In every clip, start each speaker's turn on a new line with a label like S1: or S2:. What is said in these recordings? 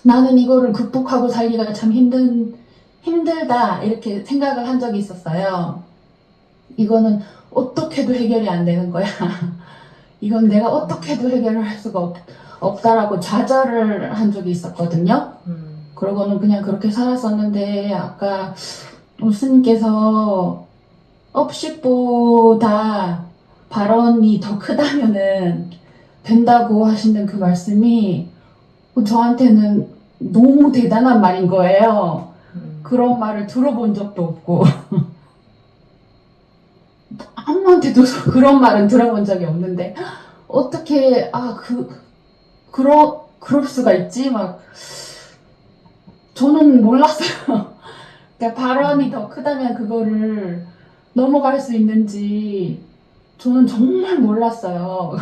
S1: 나는 이거를 극복하고 살기가 참 힘들다, 이렇게 생각을 한 적이 있었어요. 이거는 어떻게 해도 해결이 안 되는 거야. 이건 내가 어떻게 해도 해결을 할 수가 없다라고 좌절을 한 적이 있었거든요. 그러고는 그냥 그렇게 살았었는데, 아까 스님께서 업식보다 발언이 더 크다면은 된다고 하시는 그 말씀이 저한테는 너무 대단한 말인 거예요. 그런 말을 들어본 적도 없고 아무한테도 그런 말은 들어본 적이 없는데 어떻게 그럴 수가 있지? 막 저는 몰랐어요. 그러니까 발언이 더 크다면 그거를 넘어갈 수 있는지 저는 정말 몰랐어요.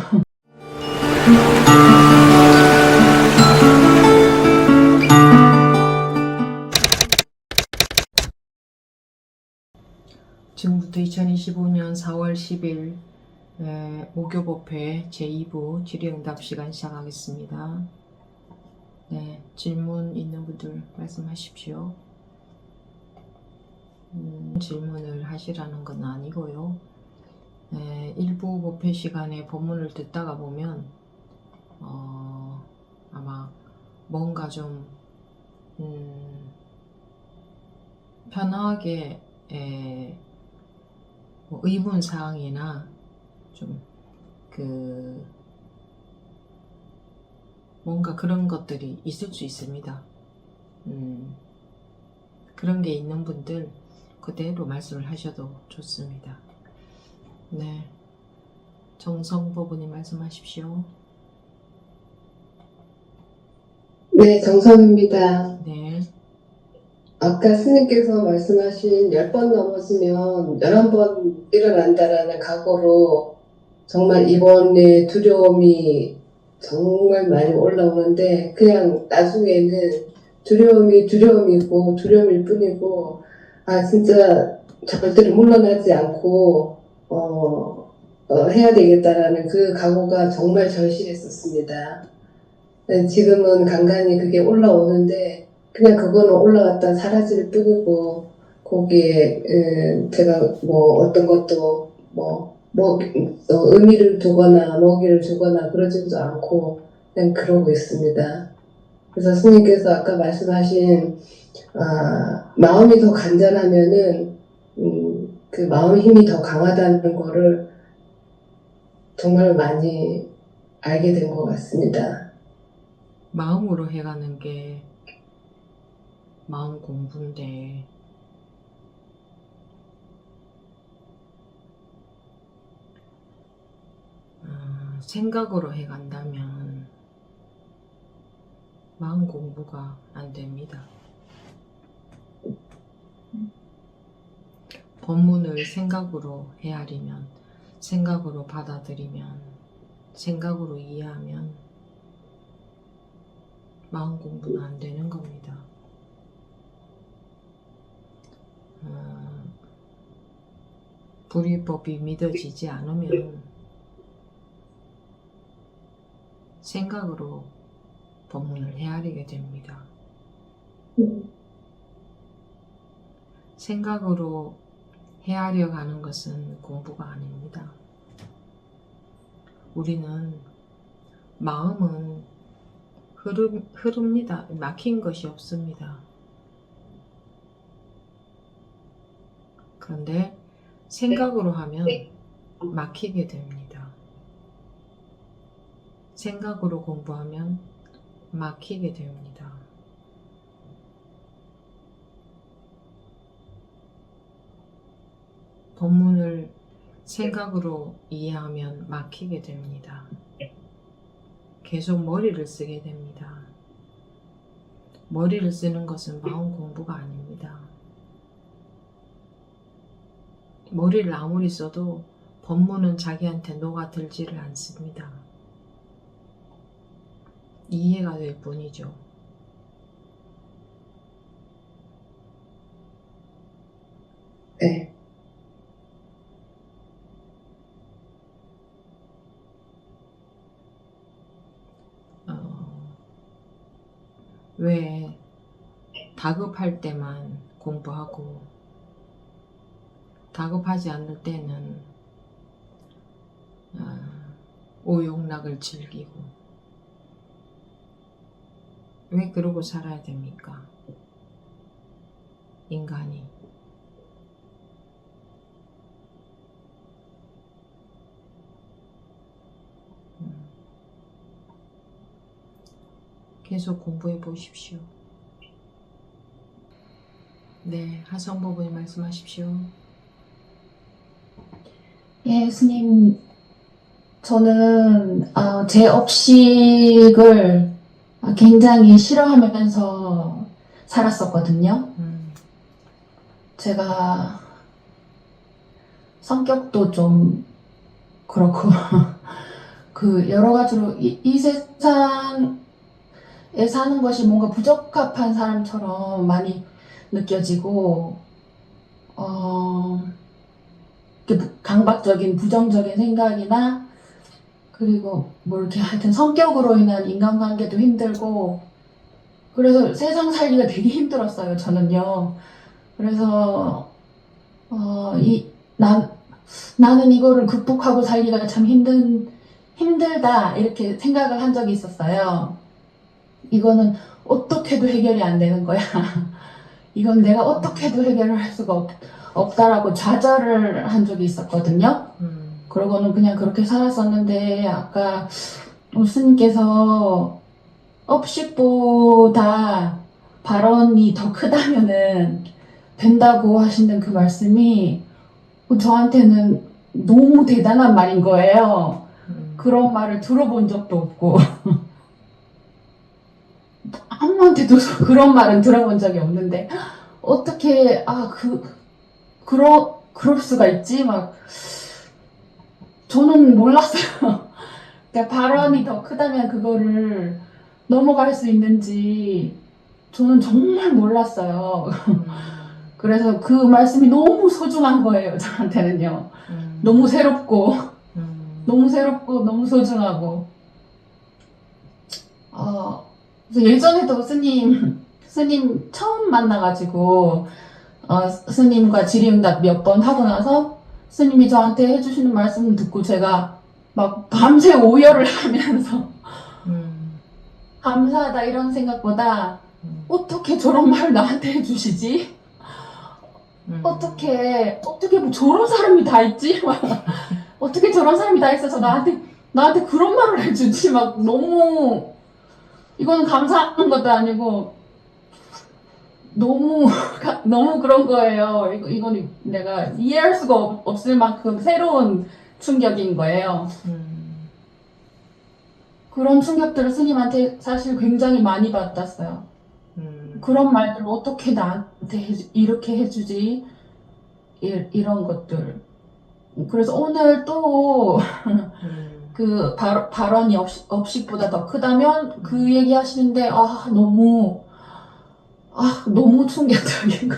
S2: 지금부터 2025년 4월 10일 목요법회 제2부 질의응답 시간 시작하겠습니다. 네, 질문 있는 분들 말씀하십시오. 질문을 하시라는 건 아니고요. 일부 법회 시간에 법문을 듣다가 보면 아마 뭔가 좀 편하게 뭐 의문사항이나 좀 뭔가 그런 것들이 있을 수 있습니다. 그런 게 있는 분들 그대로 말씀을 하셔도 좋습니다. 네, 정성법원님 말씀하십시오.
S3: 네, 정선입니다.
S2: 네.
S3: 아까 스님께서 말씀하신 10번 넘어지면 11번 일어난다라는 각오로 정말 이번에 두려움이 정말 많이 올라오는데 그냥 나중에는 두려움이고 두려움일 뿐이고 진짜 절대로 물러나지 않고 해야 되겠다라는 그 각오가 정말 절실했었습니다. 지금은 간간히 그게 올라오는데 그냥 그거는 올라갔다 사라질 뿐이고 거기에 제가 뭐 어떤 것도 의미를 두거나 먹이를 주거나 그러지도 않고 그냥 그러고 있습니다. 그래서 스님께서 아까 말씀하신 마음이 더 간절하면은 그 마음의 힘이 더 강하다는 거를 정말 많이 알게 된 것 같습니다.
S2: 마음으로 해가는 게 마음 공부인데 생각으로 해간다면 마음 공부가 안 됩니다. 법문을 생각으로 헤아리면, 생각으로 받아들이면, 생각으로 이해하면 마음 공부는 안 되는 겁니다. 불이법이 믿어지지 않으면 생각으로 법문을 헤아리게 됩니다. 생각으로 헤아려 가는 것은 공부가 아닙니다. 우리는 마음은 흐릅니다. 막힌 것이 없습니다. 그런데 생각으로 하면 막히게 됩니다. 생각으로 공부하면 막히게 됩니다. 법문을 생각으로 이해하면 막히게 됩니다. 계속 머리를 쓰게 됩니다. 머리를 쓰는 것은 마음 공부가 아닙니다. 머리를 아무리 써도 법문은 자기한테 녹아들지를 않습니다. 이해가 될 뿐이죠.
S3: 네.
S2: 왜 다급할 때만 공부하고 다급하지 않을 때는 오용락을 즐기고 왜 그러고 살아야 됩니까? 인간이. 계속 공부해 보십시오. 네, 하성법원이 말씀하십시오.
S1: 예, 스님, 저는 제 업식을 굉장히 싫어하면서 살았었거든요. 제가 성격도 좀 그렇고 그 여러 가지로 이 세상에 사는 것이 뭔가 부적합한 사람처럼 많이 느껴지고 이렇게 강박적인 부정적인 생각이나 그리고 뭐 이렇게 하여튼 성격으로 인한 인간관계도 힘들고 그래서 세상 살기가 되게 힘들었어요, 저는요. 그래서 나는 이거를 극복하고 살기가 참 힘들다 이렇게 생각을 한 적이 있었어요. 이거는 어떻게도 해결이 안 되는 거야. 이건 내가 어떻게도 해결을 할 수가 없다라고 좌절을 한 적이 있었거든요. 그러고는 그냥 그렇게 살았었는데 아까 스님께서 업식보다 발언이 더 크다면은 된다고 하시는 그 말씀이 저한테는 너무 대단한 말인 거예요. 그런 말을 들어본 적도 없고 아무한테도 그런 말은 들어본 적이 없는데 어떻게 그럴 수가 있지? 막 저는 몰랐어요. 그러니까 발언이 더 크다면 그거를 넘어갈 수 있는지 저는 정말 몰랐어요. 그래서 그 말씀이 너무 소중한 거예요, 저한테는요. 너무 새롭고 너무 소중하고. 그래서 예전에도 스님 처음 만나가지고, 스님과 질의응답 몇 번 하고 나서 스님이 저한테 해주시는 말씀 듣고 제가 막 밤새 오열을 하면서 감사하다 이런 생각보다 어떻게 저런 말을 나한테 해주시지? 어떻게 뭐 저런 사람이 다 있지? 막 어떻게 저런 사람이 다 있어서 나한테 그런 말을 해주지? 막 너무 이거는 감사한 것도 아니고 너무 너무 그런 거예요. 이건 내가 이해할 수가 없을 만큼 새로운 충격인 거예요. 그런 충격들을 스님한테 사실 굉장히 많이 받았어요. 그런 말들을 어떻게 나한테 이렇게 해주지? 이런 것들. 그래서 오늘 또 그 발언이 업식보다 더 크다면 그 얘기 하시는데 너무 충격적인 거.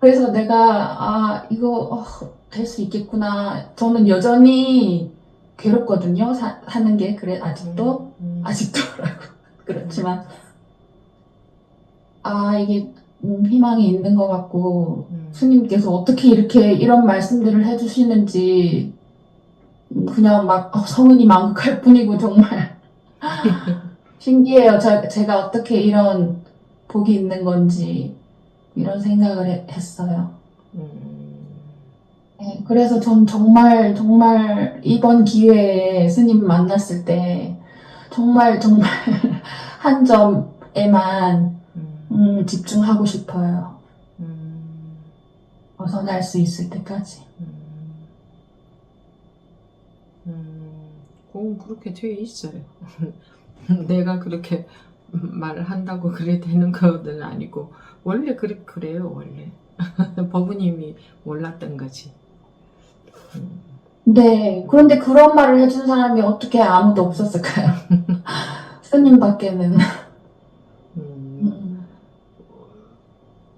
S1: 그래서 내가 이거 될 수 있겠구나. 저는 여전히 괴롭거든요. 사는 게 그래 아직도라고 그렇지만 이게 희망이 있는 것 같고 스님께서 어떻게 이렇게 이런 말씀들을 해주시는지 그냥 막 성은이 만극할 뿐이고 정말 신기해요. 제가 어떻게 이런 복이 있는 건지 이런 생각을 했어요. 네, 그래서 전 정말 이번 기회에 스님 만났을 때 정말 한 점에만 집중하고 싶어요. 벗어날 수 있을 때까지.
S2: 그렇게 돼 있어요. 내가 그렇게 말을 한다고 그래 되는 거는 아니고 원래 그래요 원래. 법우님이 몰랐던 거지.
S1: 네, 그런데 그런 말을 해준 사람이 어떻게 아무도 없었을까요? 스님밖에는.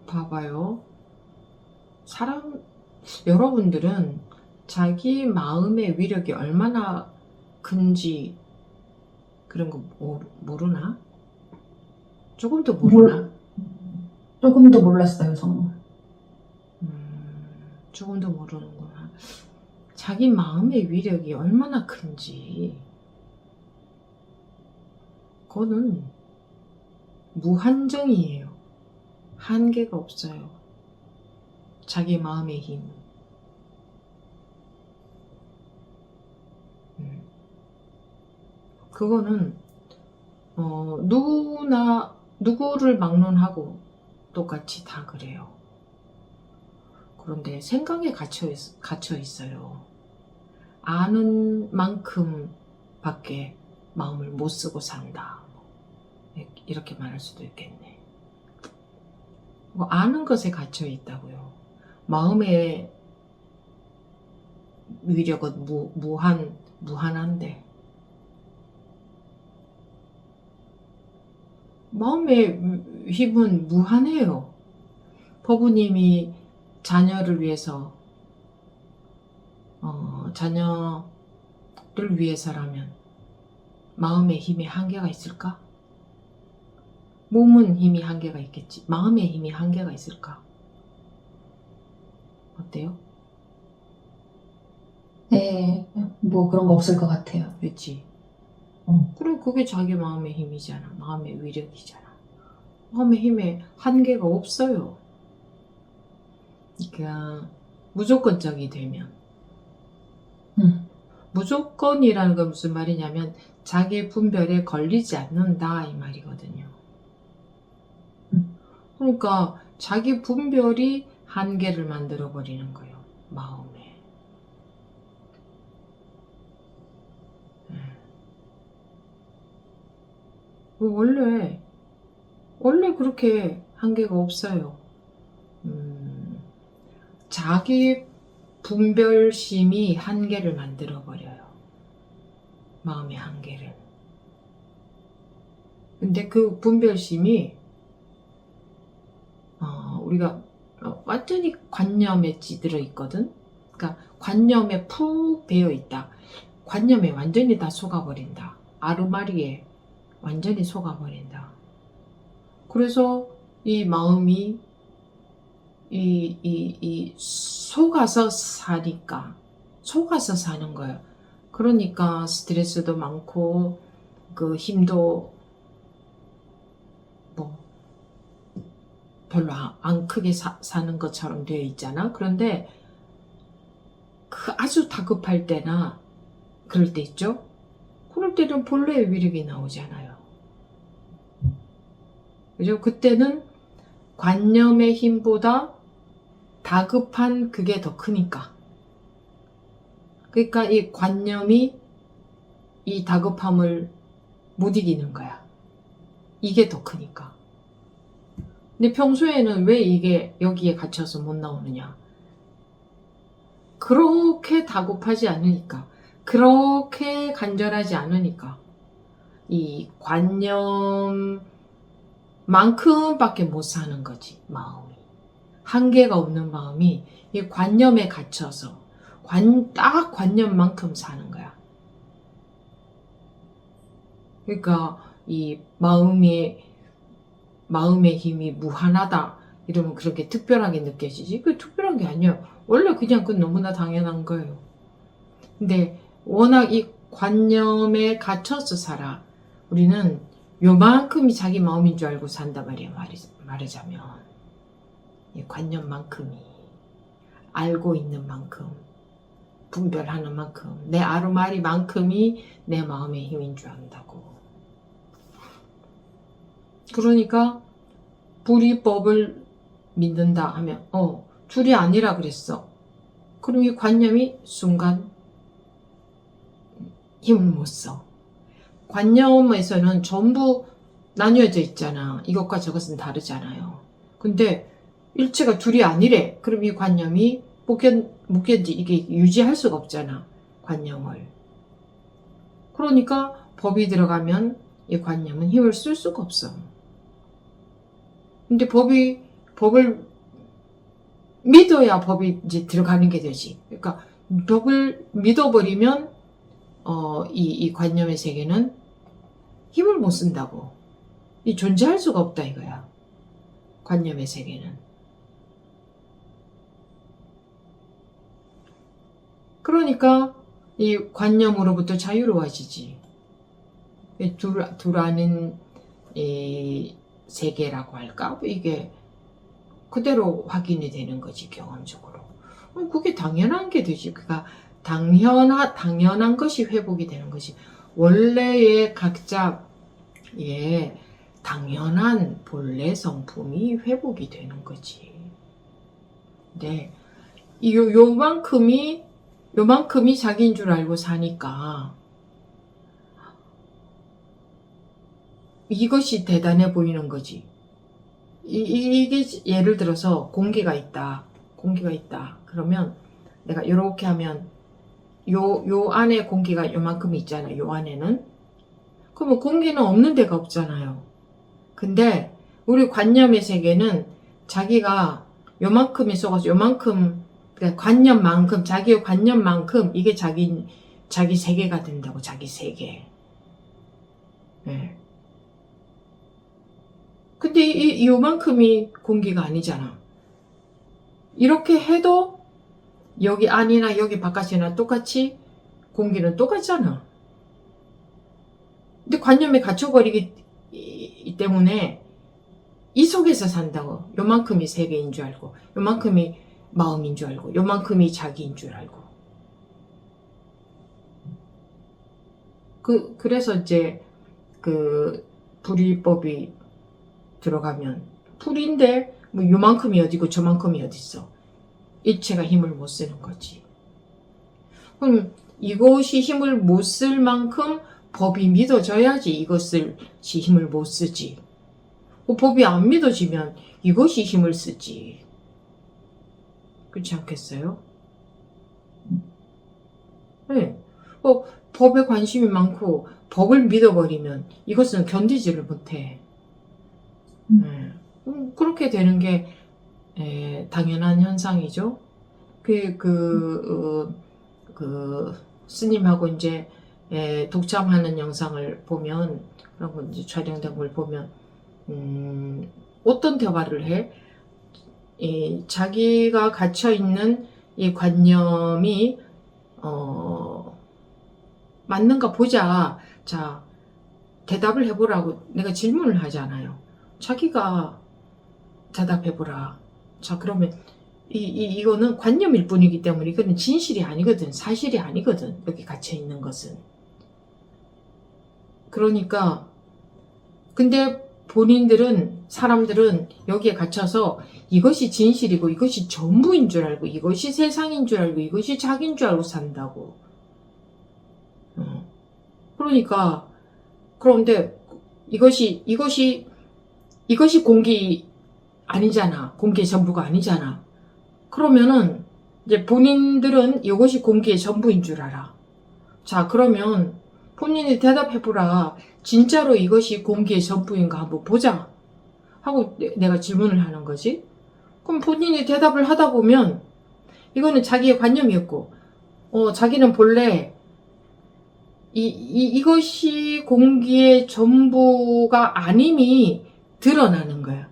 S2: 봐봐요. 여러분들은 자기 마음의 위력이 얼마나 큰지 그런 거 모르나? 조금도 모르나?
S1: 조금도 몰랐어요, 정말.
S2: 조금도 모르는구나. 자기 마음의 위력이 얼마나 큰지. 그거는 무한정이에요. 한계가 없어요. 자기 마음의 힘. 그거는 누구를 막론하고 똑같이 다 그래요. 그런데 생각에 갇혀 있어요. 아는 만큼 밖에 마음을 못 쓰고 산다. 이렇게 말할 수도 있겠네. 아는 것에 갇혀 있다고요. 마음의 위력은 무한한데 마음의 힘은 무한해요. 법부님이 자녀를 위해서 자녀를 위해서라면 마음의 힘에 한계가 있을까? 몸은 힘이 한계가 있겠지. 마음의 힘이 한계가 있을까? 어때요?
S1: 네, 뭐 그런 거 없을 것 같아요.
S2: 그렇지.
S1: 응.
S2: 그래, 그게 자기 마음의 힘이잖아. 마음의 위력이잖아. 마음의 힘에 한계가 없어요. 그러니까 무조건적이 되면 무조건이라는 건 무슨 말이냐면 자기 분별에 걸리지 않는다 이 말이거든요. 그러니까 자기 분별이 한계를 만들어 버리는 거예요. 마음에. 원래 그렇게 한계가 없어요. 자기 분별심이 한계를 만들어 버려요. 마음의 한계를. 근데 그 분별심이 우리가 완전히 관념에 찌들어 있거든. 그러니까 관념에 푹 배어 있다. 관념에 완전히 다 속아버린다. 아르마리에 완전히 속아버린다. 그래서 이 마음이 속아서 사니까 속아서 사는 거예요. 그러니까 스트레스도 많고 그 힘도 뭐 별로 안 크게 사는 것처럼 되어 있잖아. 그런데 그 아주 다급할 때나 그럴 때 있죠. 그럴 때는 본래의 위력이 나오잖아요. 그죠? 그때는 관념의 힘보다 다급한 그게 더 크니까. 그러니까 이 관념이 이 다급함을 못 이기는 거야. 이게 더 크니까. 근데 평소에는 왜 이게 여기에 갇혀서 못 나오느냐? 그렇게 다급하지 않으니까. 그렇게 간절하지 않으니까. 이 관념만큼밖에 못 사는 거지, 마음이. 한계가 없는 마음이 이 관념에 갇혀서 딱 관념만큼 사는 거야. 그러니까 이 마음의 힘이 무한하다 이러면 그렇게 특별하게 느껴지지. 그 특별한 게 아니에요. 원래 그냥 그 너무나 당연한 거예요. 근데 워낙 이 관념에 갇혀서 살아. 우리는 요만큼이 자기 마음인 줄 알고 산단 말이야. 말하자면 이 관념만큼이 알고 있는 만큼 분별하는 만큼 내 아르마리만큼이 내 마음의 힘인 줄 안다고. 그러니까 불이법을 믿는다 하면 둘이 아니라 그랬어. 그럼 이 관념이 순간 힘을 못 써. 관념에서는 전부 나뉘어져 있잖아. 이것과 저것은 다르잖아요. 근데 일체가 둘이 아니래. 그럼 이 관념이 묶였지 이게 유지할 수가 없잖아. 관념을. 그러니까 법이 들어가면 이 관념은 힘을 쓸 수가 없어. 근데 법을 믿어야 법이 이제 들어가는 게 되지. 그러니까 법을 믿어버리면 이 관념의 세계는 힘을 못 쓴다고. 이 존재할 수가 없다 이거야. 관념의 세계는. 그러니까 이 관념으로부터 자유로워지지. 둘 아는 이 세계라고 할까? 이게 그대로 확인이 되는 거지, 경험적으로. 그게 당연한 게 되지. 그러니까 당연한 것이 회복이 되는 것이 원래의 각자의 당연한 본래 성품이 회복이 되는 거지. 네. 요만큼이 자기인 줄 알고 사니까 이것이 대단해 보이는 거지. 이게 예를 들어서 공기가 있다. 그러면 내가 이렇게 하면 요 안에 공기가 요만큼 있잖아요. 요 안에는. 그러면 공기는 없는 데가 없잖아요. 근데 우리 관념의 세계는 자기가 요만큼이 쏘가서 요만큼, 그러니까 관념만큼, 자기의 관념만큼 이게 자기 세계가 된다고. 자기 세계. 네. 근데 요만큼이 공기가 아니잖아. 이렇게 해도 여기 안이나 여기 바깥이나 똑같이 공기는 똑같잖아. 근데 관념에 갇혀버리기 때문에 이 속에서 산다고. 요만큼이 세계인 줄 알고, 요만큼이 마음인 줄 알고, 요만큼이 자기인 줄 알고. 그래서 이제 불이법이 들어가면 풀인데 뭐 요만큼이 어디고 저만큼이 어딨어. 일체가 힘을 못 쓰는 거지. 그럼 이것이 힘을 못 쓸 만큼 법이 믿어져야지 이것이 힘을 못 쓰지. 법이 안 믿어지면 이것이 힘을 쓰지. 그렇지 않겠어요? 네. 법에 관심이 많고 법을 믿어버리면 이것은 견디지를 못해. 그렇게 되는 게 당연한 현상이죠. 스님하고 이제 독참하는 영상을 보면, 그런 거 이제 촬영된 걸 보면, 어떤 대화를 해? 자기가 갇혀있는 이 관념이, 맞는가 보자. 자, 대답을 해보라고 내가 질문을 하잖아요. 자기가 대답해보라. 자, 그러면 이거는 관념일 뿐이기 때문에 이거는 진실이 아니거든. 사실이 아니거든. 여기 갇혀있는 것은. 그러니까 근데 사람들은 여기에 갇혀서 이것이 진실이고 이것이 전부인 줄 알고 이것이 세상인 줄 알고 이것이 자기인 줄 알고 산다고. 그러니까 그런데 이것이 공기 아니잖아. 공기의 전부가 아니잖아. 그러면은 이제 본인들은 이것이 공기의 전부인 줄 알아. 자, 그러면 본인이 대답해보라. 진짜로 이것이 공기의 전부인가 한번 보자. 하고 내가 질문을 하는 거지. 그럼 본인이 대답을 하다 보면 이거는 자기의 관념이었고, 자기는 본래 이것이 공기의 전부가 아님이 드러나는 거야.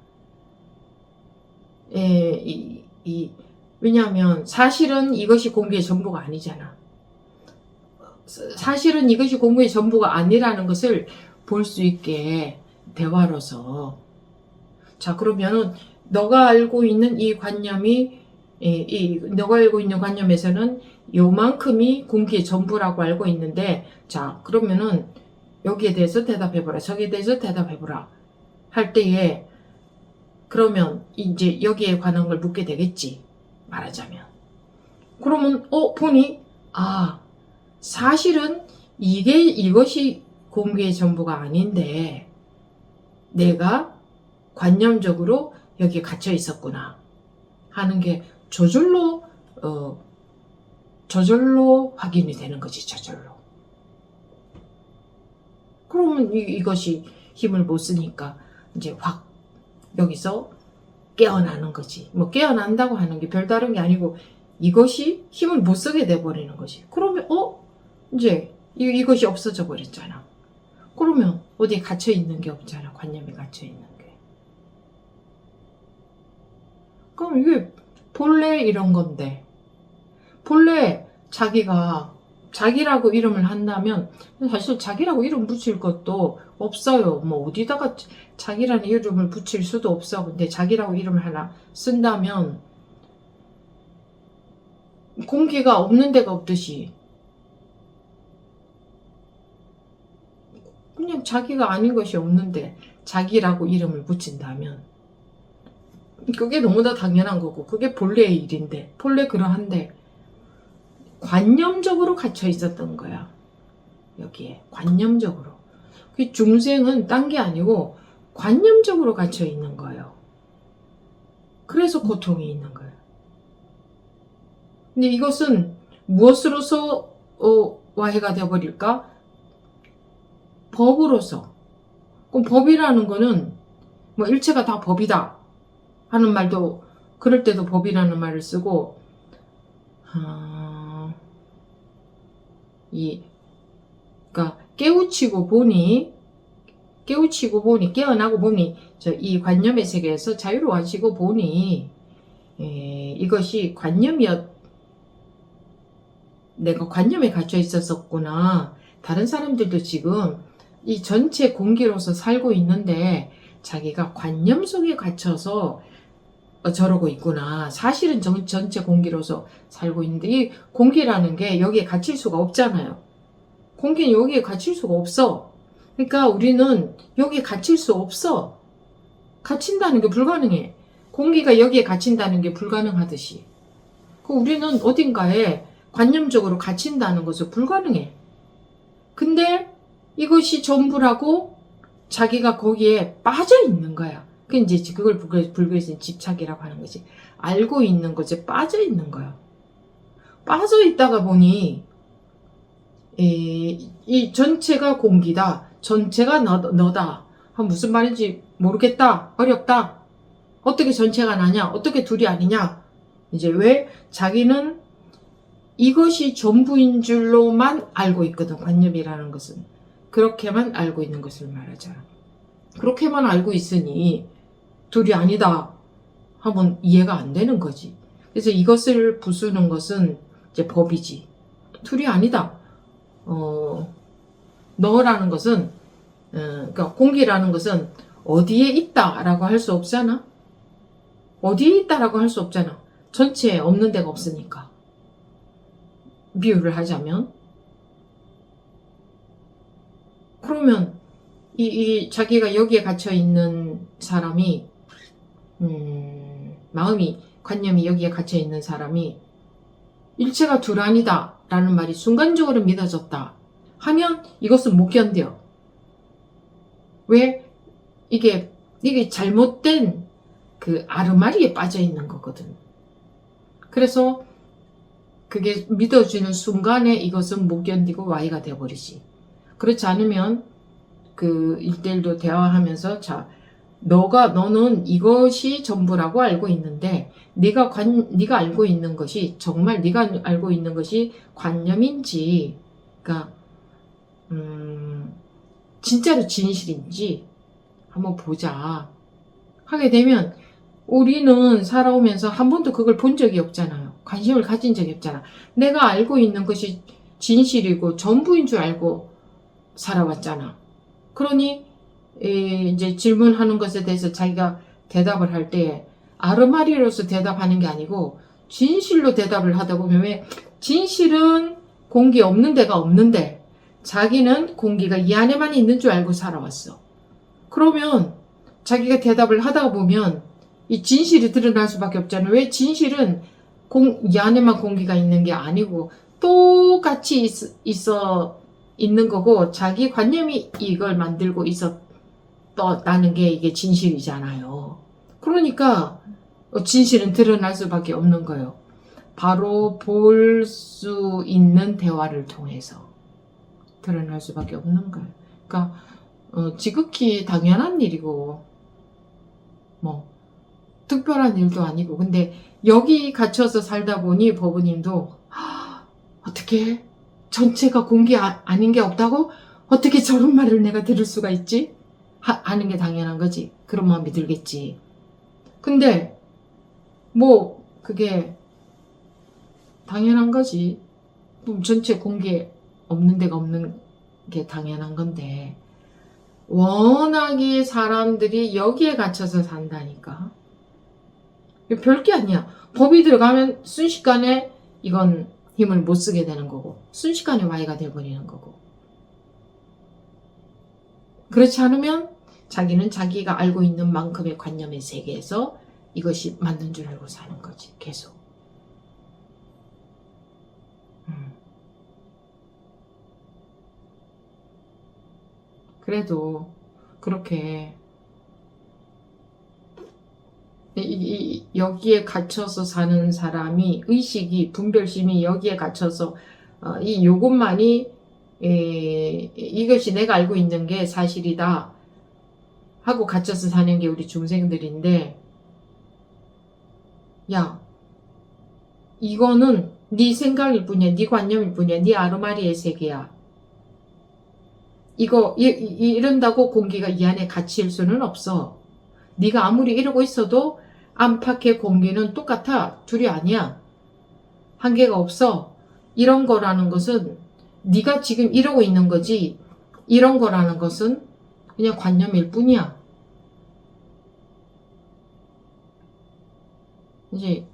S2: 왜냐하면 사실은 이것이 공기의 전부가 아니잖아. 사실은 이것이 공기의 전부가 아니라는 것을 볼 수 있게 대화로서. 자, 그러면은 너가 알고 있는 이 관념이 너가 알고 있는 관념에서는 요만큼이 공기의 전부라고 알고 있는데, 자, 그러면은 여기에 대해서 대답해보라. 저기에 대해서 대답해보라. 할 때에 그러면 이제 여기에 관한 걸 묻게 되겠지. 말하자면. 그러면 보니 사실은 이것이 공기의 전부가 아닌데 내가 관념적으로 여기에 갇혀 있었구나 하는 게 저절로 확인이 되는 거지. 저절로. 그러면 이것이 힘을 못 쓰니까 이제 확 여기서 깨어나는 거지. 뭐 깨어난다고 하는 게 별다른 게 아니고 이것이 힘을 못 쓰게 돼버리는 거지. 그러면 이제 이것이 없어져 버렸잖아. 그러면 어디 갇혀 있는 게 없잖아. 관념이 갇혀 있는 게. 그럼 이게 본래 이런 건데, 본래 자기가 자기라고 이름을 한다면 사실 자기라고 이름 붙일 것도 없어요. 뭐 어디다가 자기라는 이름을 붙일 수도 없어. 근데 자기라고 이름을 하나 쓴다면 공기가 없는 데가 없듯이 그냥 자기가 아닌 것이 없는데 자기라고 이름을 붙인다면 그게 너무나 당연한 거고 그게 본래의 일인데 본래 그러한데 관념적으로 갇혀 있었던 거야. 여기에 관념적으로. 그 중생은 딴 게 아니고 관념적으로 갇혀 있는 거예요. 그래서 고통이 있는 거예요. 근데 이것은 무엇으로서 와해가 되어버릴까? 법으로서. 그럼 법이라는 거는 뭐 일체가 다 법이다 하는 말도 그럴 때도 법이라는 말을 쓰고 그러니까 깨우치고 보니 깨어나고 보니 이 관념의 세계에서 자유로워지고 보니 이것이 내가 관념에 갇혀 있었구나. 다른 사람들도 지금 이 전체 공기로서 살고 있는데 자기가 관념 속에 갇혀서 저러고 있구나. 사실은 전체 공기로서 살고 있는데 이 공기라는 게 여기에 갇힐 수가 없잖아요. 공기는 여기에 갇힐 수가 없어. 그러니까 우리는 여기에 갇힐 수 없어. 갇힌다는 게 불가능해. 공기가 여기에 갇힌다는 게 불가능하듯이. 우리는 어딘가에 관념적으로 갇힌다는 것은 불가능해. 근데 이것이 전부라고 자기가 거기에 빠져 있는 거야. 이제 그걸 불교에서는 집착이라고 하는 거지. 알고 있는 것에 빠져 있는 거야. 빠져 있다가 보니 이 전체가 공기다. 전체가 너다. 무슨 말인지 모르겠다. 어렵다. 어떻게 전체가 나냐? 어떻게 둘이 아니냐? 이제 왜 자기는 이것이 전부인 줄로만 알고 있거든. 관념이라는 것은. 그렇게만 알고 있는 것을 말하잖아. 그렇게만 알고 있으니 둘이 아니다 하면 이해가 안 되는 거지. 그래서 이것을 부수는 것은 이제 법이지. 둘이 아니다. 너라는 것은 그러니까 공기라는 것은 어디에 있다라고 할 수 없잖아. 어디에 있다라고 할 수 없잖아. 전체에 없는 데가 없으니까. 비유를 하자면 그러면 이 자기가 여기에 갇혀 있는 사람이 마음이 관념이 여기에 갇혀 있는 사람이 일체가 둘 아니다 라는 말이 순간적으로 믿어졌다 하면 이것은 못 견뎌. 왜? 이게 잘못된 그 아르마리에 빠져 있는 거거든. 그래서 그게 믿어지는 순간에 이것은 못 견디고 와이가 되어버리지. 그렇지 않으면 그 1대1도 대화하면서 너는 이것이 전부라고 알고 있는데 네가 알고 있는 것이 정말 네가 알고 있는 것이 관념인지 그러니까 진짜로 진실인지 한번 보자 하게 되면 우리는 살아오면서 한 번도 그걸 본 적이 없잖아요. 관심을 가진 적이 없잖아. 내가 알고 있는 것이 진실이고 전부인 줄 알고 살아왔잖아. 그러니 이제 질문하는 것에 대해서 자기가 대답을 할 때 아르마리로서 대답하는 게 아니고 진실로 대답을 하다 보면 왜 진실은 공기 없는 데가 없는데 자기는 공기가 이 안에만 있는 줄 알고 살아왔어. 그러면 자기가 대답을 하다 보면 이 진실이 드러날 수밖에 없잖아. 왜? 진실은 이 안에만 공기가 있는 게 아니고 똑같이 있는 거고 자기 관념이 이걸 만들고 있었다는 게 이게 진실이잖아요. 그러니까 진실은 드러날 수밖에 없는 거예요. 바로 볼 수 있는 대화를 통해서 드러날 수밖에 없는 거예요. 그러니까 지극히 당연한 일이고 뭐 특별한 일도 아니고 근데 여기 갇혀서 살다 보니 법우님도 어떻게 전체가 공기 아닌 게 없다고? 어떻게 저런 말을 내가 들을 수가 있지? 하는 게 당연한 거지. 그런 마음이 들겠지. 근데 뭐 그게 당연한 거지. 전체 공개 없는 데가 없는 게 당연한 건데 워낙에 사람들이 여기에 갇혀서 산다니까. 별게 아니야. 법이 들어가면 순식간에 이건 힘을 못 쓰게 되는 거고 순식간에 와해가 돼버리는 거고 그렇지 않으면 자기는 자기가 알고 있는 만큼의 관념의 세계에서 이것이 맞는 줄 알고 사는 거지. 계속. 그래도 그렇게 여기에 갇혀서 사는 사람이 의식이 분별심이 여기에 갇혀서 이 요것만이 이것이 내가 알고 있는 게 사실이다 하고 갇혀서 사는 게 우리 중생들인데 야 이거는 네 생각일 뿐이야. 네 관념일 뿐이야. 네 아르마리의 세계야. 이거 이런다고 공기가 이 안에 갇힐 수는 없어. 네가 아무리 이러고 있어도 안팎의 공기는 똑같아. 둘이 아니야. 한계가 없어. 이런 거라는 것은 네가 지금 이러고 있는 거지. 이런 거라는 것은 그냥 관념일 뿐이야. 이제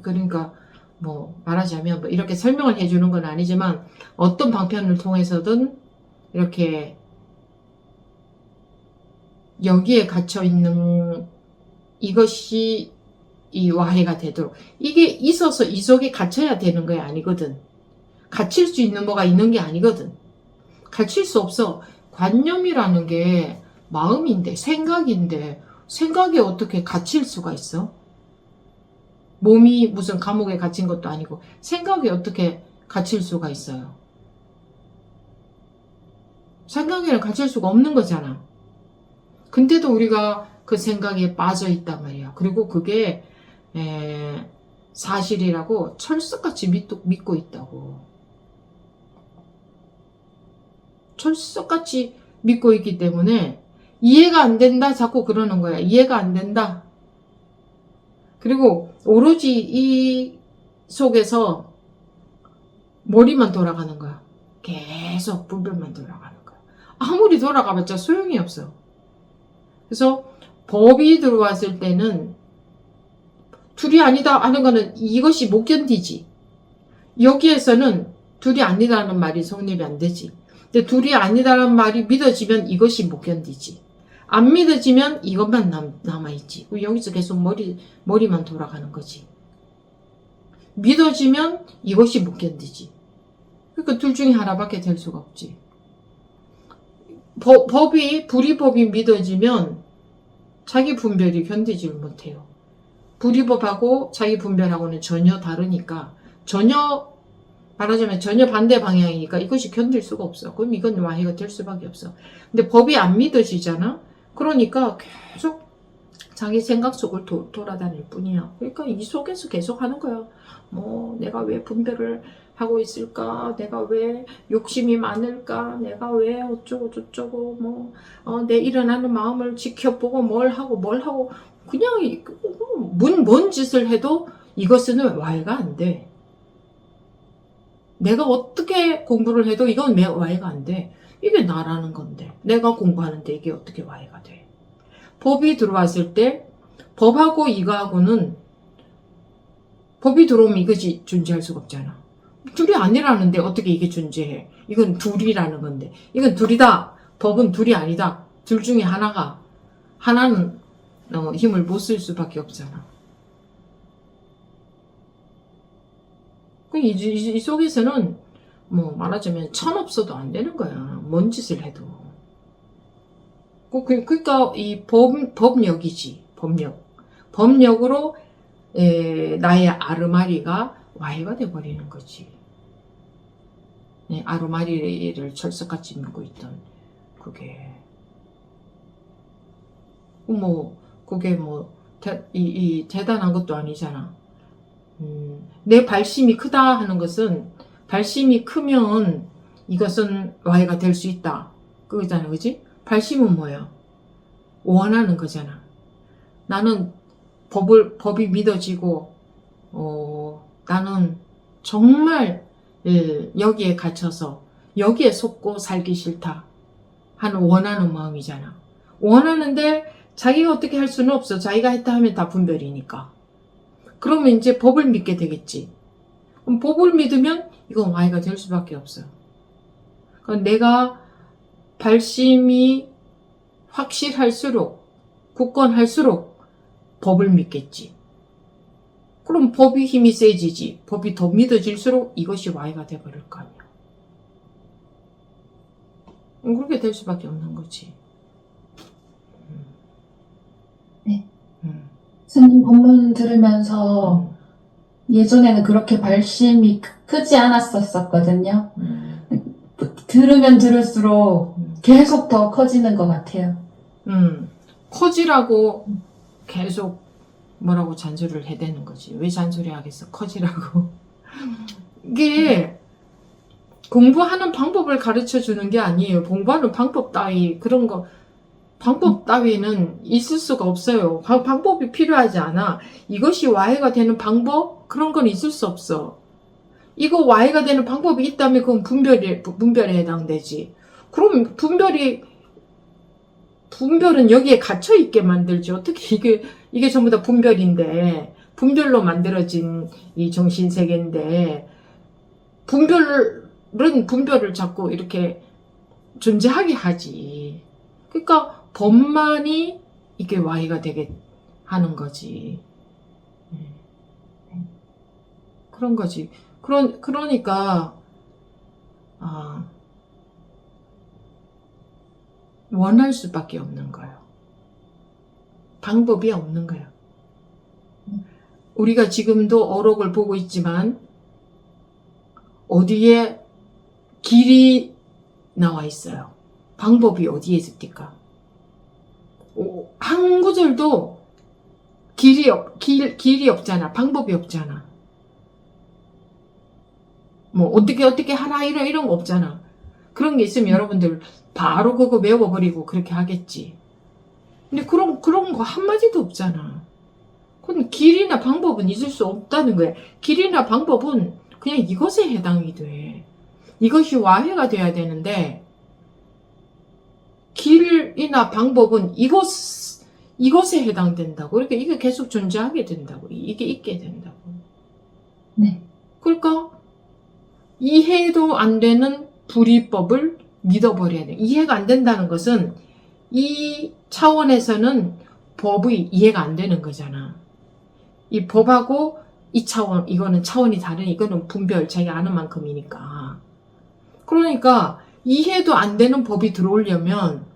S2: 그러니까 뭐 말하자면 뭐 이렇게 설명을 해주는 건 아니지만 어떤 방편을 통해서든 이렇게 여기에 갇혀 있는 이것이 이 와해가 되도록 이게 있어서 이 속에 갇혀야 되는 게 아니거든. 갇힐 수 있는 뭐가 있는 게 아니거든. 갇힐 수 없어. 관념이라는 게 마음인데 생각인데 생각에 어떻게 갇힐 수가 있어? 몸이 무슨 감옥에 갇힌 것도 아니고 생각에 어떻게 갇힐 수가 있어요? 생각에는 갇힐 수가 없는 거잖아. 근데도 우리가 그 생각에 빠져 있단 말이야. 그리고 그게 사실이라고 철석같이 믿고 있다고. 철석같이 믿고 있기 때문에 이해가 안 된다 자꾸 그러는 거야. 이해가 안 된다. 그리고 오로지 이 속에서 머리만 돌아가는 거야. 계속 분별만 돌아가는 거야. 아무리 돌아가봤자 소용이 없어. 그래서 법이 들어왔을 때는 둘이 아니다 하는 거는 이것이 못 견디지. 여기에서는 둘이 아니다라는 말이 성립이 안 되지. 근데 둘이 아니다라는 말이 믿어지면 이것이 못 견디지. 안 믿어지면 이것만 남아있지. 여기서 계속 머리만 돌아가는 거지. 믿어지면 이것이 못 견디지. 그러니까 둘 중에 하나밖에 될 수가 없지. 불이법이 믿어지면 자기 분별이 견디지를 못해요. 불이법하고 자기 분별하고는 전혀 다르니까 말하자면 전혀 반대 방향이니까 이것이 견딜 수가 없어. 그럼 이건 와해가 될 수밖에 없어. 근데 법이 안 믿어지잖아? 그러니까 계속 자기 생각 속을 돌아다닐 뿐이야. 그러니까 이 속에서 계속 하는 거야. 뭐 내가 왜 분별을 하고 있을까? 내가 왜 욕심이 많을까? 내가 왜 어쩌고 저쩌고 뭐 내 일어나는 마음을 지켜보고 뭘 하고 그냥 뭔 짓을 해도 이것은 와해가 안 돼. 내가 어떻게 공부를 해도 이건 와해가 안 돼. 이게 나라는 건데 내가 공부하는데 이게 어떻게 와해가 돼. 법이 들어왔을 때 법하고 이거하고는 법이 들어오면 이것이 존재할 수가 없잖아. 둘이 아니라는데 어떻게 이게 존재해. 이건 둘이라는 건데 이건 둘이다. 법은 둘이 아니다. 둘 중에 하나는 힘을 못 쓸 수밖에 없잖아. 이 속에서는 뭐 말하자면 천 없어도 안 되는 거야. 뭔 짓을 해도. 그러니까 이 법력이지. 법력으로 나의 아르마리가 와해가 돼버리는 거지. 아르마리를 철석같이 믿고 있던 그게 대단한 것도 아니잖아. 내 발심이 크다 하는 것은 발심이 크면 이것은 Y가 될 수 있다. 그거잖아, 그지? 발심은 뭐야? 원하는 거잖아. 나는 법이 믿어지고, 나는 정말 여기에 갇혀서 여기에 속고 살기 싫다 하는 원하는 마음이잖아. 원하는데 자기가 어떻게 할 수는 없어. 자기가 했다 하면 다 분별이니까. 그러면 이제 법을 믿게 되겠지. 그럼 법을 믿으면 이건 Y가 될 수밖에 없어요. 그러니까 내가 발심이 확실할수록, 굳건할수록 법을 믿겠지. 그럼 법이 힘이 세지지. 법이 더 믿어질수록 이것이 Y가 돼버릴 거 아니야. 그렇게 될 수밖에 없는 거지.
S1: 네. 스님 법문 들으면서 예전에는 그렇게 발심이 크지 않았었거든요. 들으면 들을수록 계속 더 커지는 것 같아요.
S2: 커지라고 계속 뭐라고 잔소리를 해대는 거지. 왜 잔소리 하겠어? 커지라고. 이게 공부하는 방법을 가르쳐 주는 게 아니에요. 공부하는 방법 따위, 그런 거, 방법 따위는 있을 수가 없어요. 방법이 필요하지 않아. 이것이 Y가 되는 방법? 그런 건 있을 수 없어. 이거 Y가 되는 방법이 있다면 그건 분별에 해당되지. 그럼 분별은 여기에 갇혀있게 만들지. 어떻게 이게 전부 다 분별인데, 분별로 만들어진 이 정신세계인데, 분별을 자꾸 이렇게 존재하게 하지. 그러니까 법만이 이게 Y가 되게 하는 거지. 그런 거지. 그러니까, 원할 수밖에 없는 거예요. 방법이 없는 거예요. 우리가 지금도 어록을 보고 있지만 어디에 길이 나와 있어요. 방법이 어디에 있습니까? 한 구절도 길이 없잖아. 방법이 없잖아. 뭐 어떻게 하나 이런 거 없잖아. 그런 게 있으면 여러분들 바로 그거 외워버리고 그렇게 하겠지. 근데 그런 거 한마디도 없잖아. 그럼 길이나 방법은 있을 수 없다는 거야. 길이나 방법은 그냥 이것에 해당이 돼. 이것이 와해가 돼야 되는데, 길이나 방법은 이것에 해당된다고. 그러니까 이게 계속 존재하게 된다고. 이게 있게 된다고.
S1: 네.
S2: 그러니까 이해도 안 되는 불이법을 믿어버려야 돼. 이해가 안 된다는 것은 이 차원에서는 법이 이해가 안 되는 거잖아. 이 법하고 이 차원, 이거는 차원이 다른, 이거는 분별, 자기가 아는 만큼이니까. 그러니까 이해도 안 되는 법이 들어오려면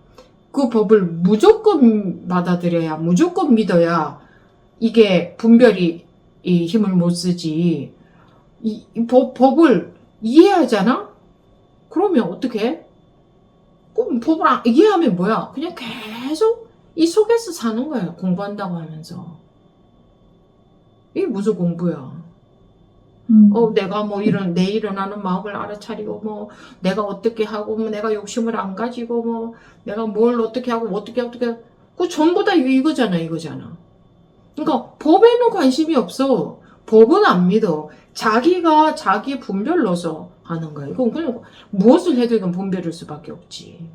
S2: 그 법을 무조건 받아들여야, 무조건 믿어야 이게 분별이 이 힘을 못 쓰지. 이 법을 이해하잖아? 그러면 어떻게? 그럼 법을 이해하면 뭐야? 그냥 계속 이 속에서 사는 거야. 공부한다고 하면서. 이게 무슨 공부야? 내가 뭐 내 일어나는 마음을 알아차리고, 뭐, 내가 어떻게 하고, 뭐, 내가 욕심을 안 가지고, 뭐, 내가 뭘 어떻게 하고, 그거 전부 다 이거잖아. 그러니까, 법에는 관심이 없어. 법은 안 믿어. 자기가 자기 분별로서 하는 거야. 이건 그냥 무엇을 해도 이건 분별일 수밖에 없지.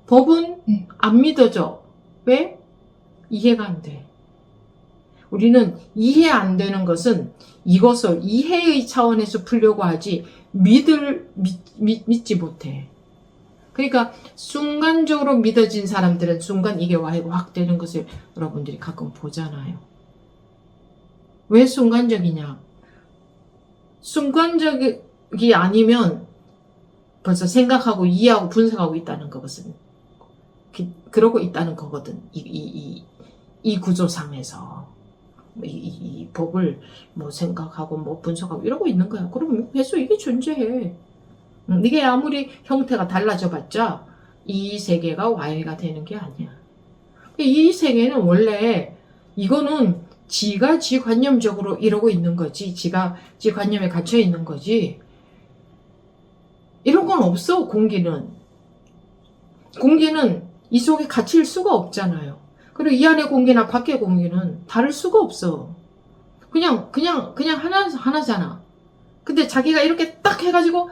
S2: 법은 안 믿어져. 왜? 이해가 안 돼. 우리는 이해 안 되는 것은 이것을 이해의 차원에서 풀려고 하지 믿지 못해. 그러니까 순간적으로 믿어진 사람들은 순간 이게 확 되는 것을 여러분들이 가끔 보잖아요. 왜 순간적이냐? 순간적이 아니면 벌써 생각하고 이해하고 분석하고 있다는 것은 그러고 있다는 거거든. 이 구조상에서. 이 법을 뭐 생각하고 뭐 분석하고 이러고 있는 거야. 그럼 계속 이게 존재해. 이게 아무리 형태가 달라져 봤자 이 세계가 Y가 되는 게 아니야. 이 세계는 원래 이거는 지가 지관념적으로 이러고 있는 거지. 지가 지관념에 갇혀 있는 거지. 이런 건 없어. 공기는 이 속에 갇힐 수가 없잖아요. 그리고 이 안의 공기나 밖의 공기는 다를 수가 없어. 그냥 하나잖아. 근데 자기가 이렇게 딱 해가지고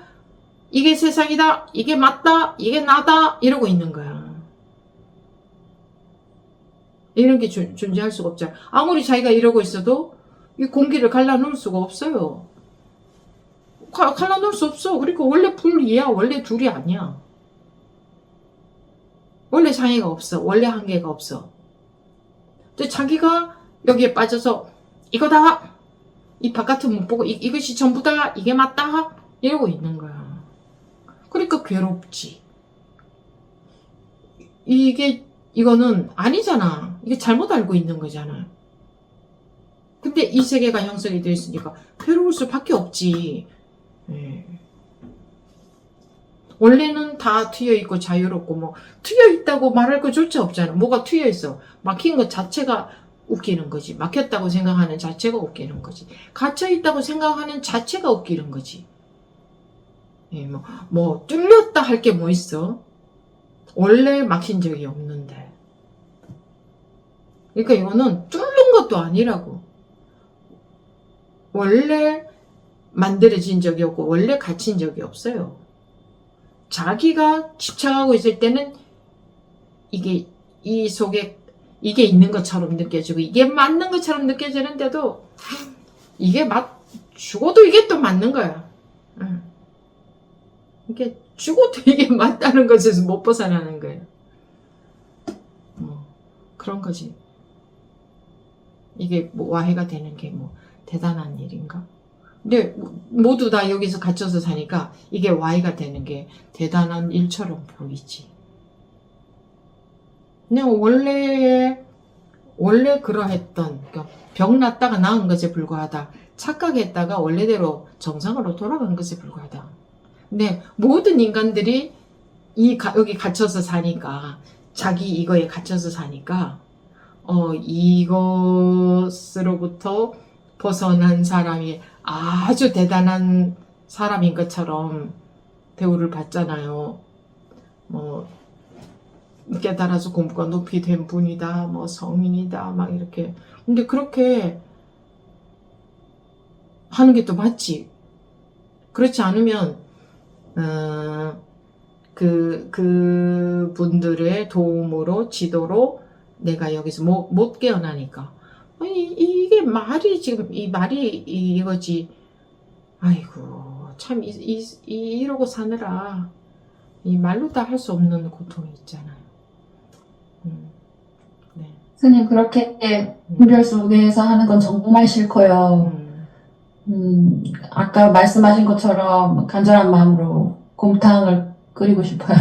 S2: 이게 세상이다, 이게 맞다, 이게 나다 이러고 있는 거야. 이런 게 존재할 수가 없잖아. 아무리 자기가 이러고 있어도 이 공기를 갈라놓을 수가 없어요. 갈라놓을 수 없어. 그러니까 원래 분리야. 원래 둘이 아니야. 원래 장애가 없어. 원래 한계가 없어. 근데 자기가 여기에 빠져서 이거다. 이 바깥은 못 보고 이것이 전부다. 이게 맞다. 이러고 있는 거야. 그러니까 괴롭지. 이거는 아니잖아. 이게 잘못 알고 있는 거잖아. 근데 이 세계가 형성이 되어 있으니까 괴로울 수밖에 없지. 원래는 다 트여있고 자유롭고 뭐 트여있다고 말할 것조차 없잖아. 뭐가 트여있어. 막힌 것 자체가 웃기는 거지. 막혔다고 생각하는 자체가 웃기는 거지. 갇혀있다고 생각하는 자체가 웃기는 거지. 뭐 뚫렸다 할 게 뭐 있어. 원래 막힌 적이 없는데. 그러니까 이거는 뚫는 것도 아니라고. 원래 만들어진 적이 없고 원래 갇힌 적이 없어요. 자기가 집착하고 있을 때는 이게 이 속에 이게 있는 것처럼 느껴지고 이게 맞는 것처럼 느껴지는데도 이게 죽어도 이게 또 맞는 거야. 이게 죽어도 이게 맞다는 것에서 못 벗어나는 거예요. 그런 거지. 이게 뭐 와해가 되는 게 뭐 대단한 일인가? 근데 모두 다 여기서 갇혀서 사니까 이게 와해가 되는 게 대단한 일처럼 보이지. 근데 원래 그러했던 병 났다가 나은 것에 불과하다. 착각했다가 원래대로 정상으로 돌아간 것에 불과하다. 근데 모든 인간들이 여기 갇혀서 사니까 자기 이거에 갇혀서 사니까 이것으로부터 벗어난 사람이 아주 대단한 사람인 것처럼 대우를 받잖아요. 뭐 깨달아서 공부가 높이 된 분이다, 뭐 성인이다, 막 이렇게. 근데 그렇게 하는 게 또 맞지. 그렇지 않으면 그 분들의 도움으로 지도로 내가 여기서 못 깨어나니까. 아니 이게 말이 지금 이 말이 이거지. 아이고 참 이러고 사느라 이 말로 다 할 수 없는 고통이 있잖아요. 네.
S1: 스님 그렇게 이별 속에서 하는 건 정말 싫고요. 아까 말씀하신 것처럼 간절한 마음으로 곰탕을 끓이고 싶어요.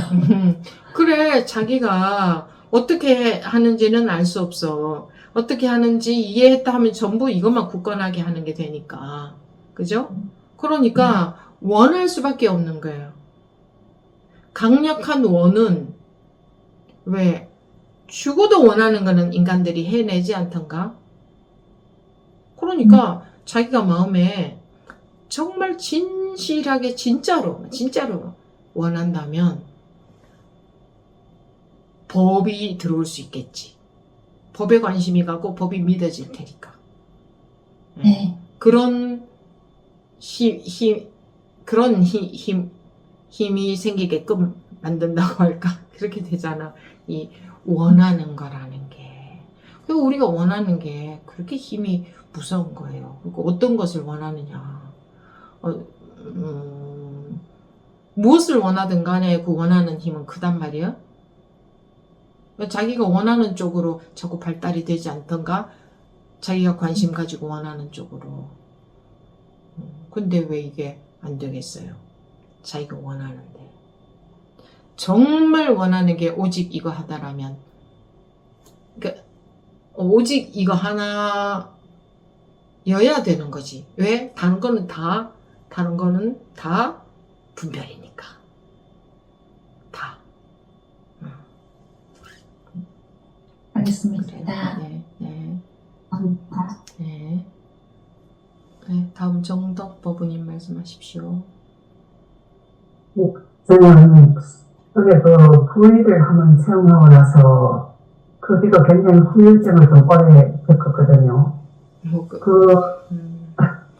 S2: 그래 자기가 어떻게 하는지는 알 수 없어. 어떻게 하는지 이해했다 하면 전부 이것만 굳건하게 하는 게 되니까. 그죠? 그러니까 원할 수밖에 없는 거예요. 강력한 원은 왜 죽어도 원하는 거는 인간들이 해내지 않던가? 그러니까 자기가 마음에 정말 진실하게 진짜로 원한다면 법이 들어올 수 있겠지. 법에 관심이 가고 법이 믿어질 테니까.
S1: 네.
S2: 그런 힘이 생기게끔 만든다고 할까? 그렇게 되잖아. 이 원하는 거라는 게. 그리고 우리가 원하는 게 그렇게 힘이 무서운 거예요. 그리고 어떤 것을 원하느냐. 무엇을 원하든 간에 그 원하는 힘은 크단 말이야. 자기가 원하는 쪽으로 자꾸 발달이 되지 않던가 자기가 관심 가지고 원하는 쪽으로. 근데 왜 이게 안 되겠어요? 자기가 원하는데. 정말 원하는 게 오직 이거 하나라면 그러니까 오직 이거 하나여야 되는 거지. 왜? 다른 거는 다 분별이니까. 다.
S1: 알겠습니다.
S2: 네.
S1: 감사합니다.
S2: 네. 네, 다음 정덕 법우님 말씀하십시오.
S4: 저는 그게 그 부위를 한번 체험하고 나서 그 뒤로 굉장히 후유증을 좀 오래 겪었거든요.
S2: 뭐
S4: 그,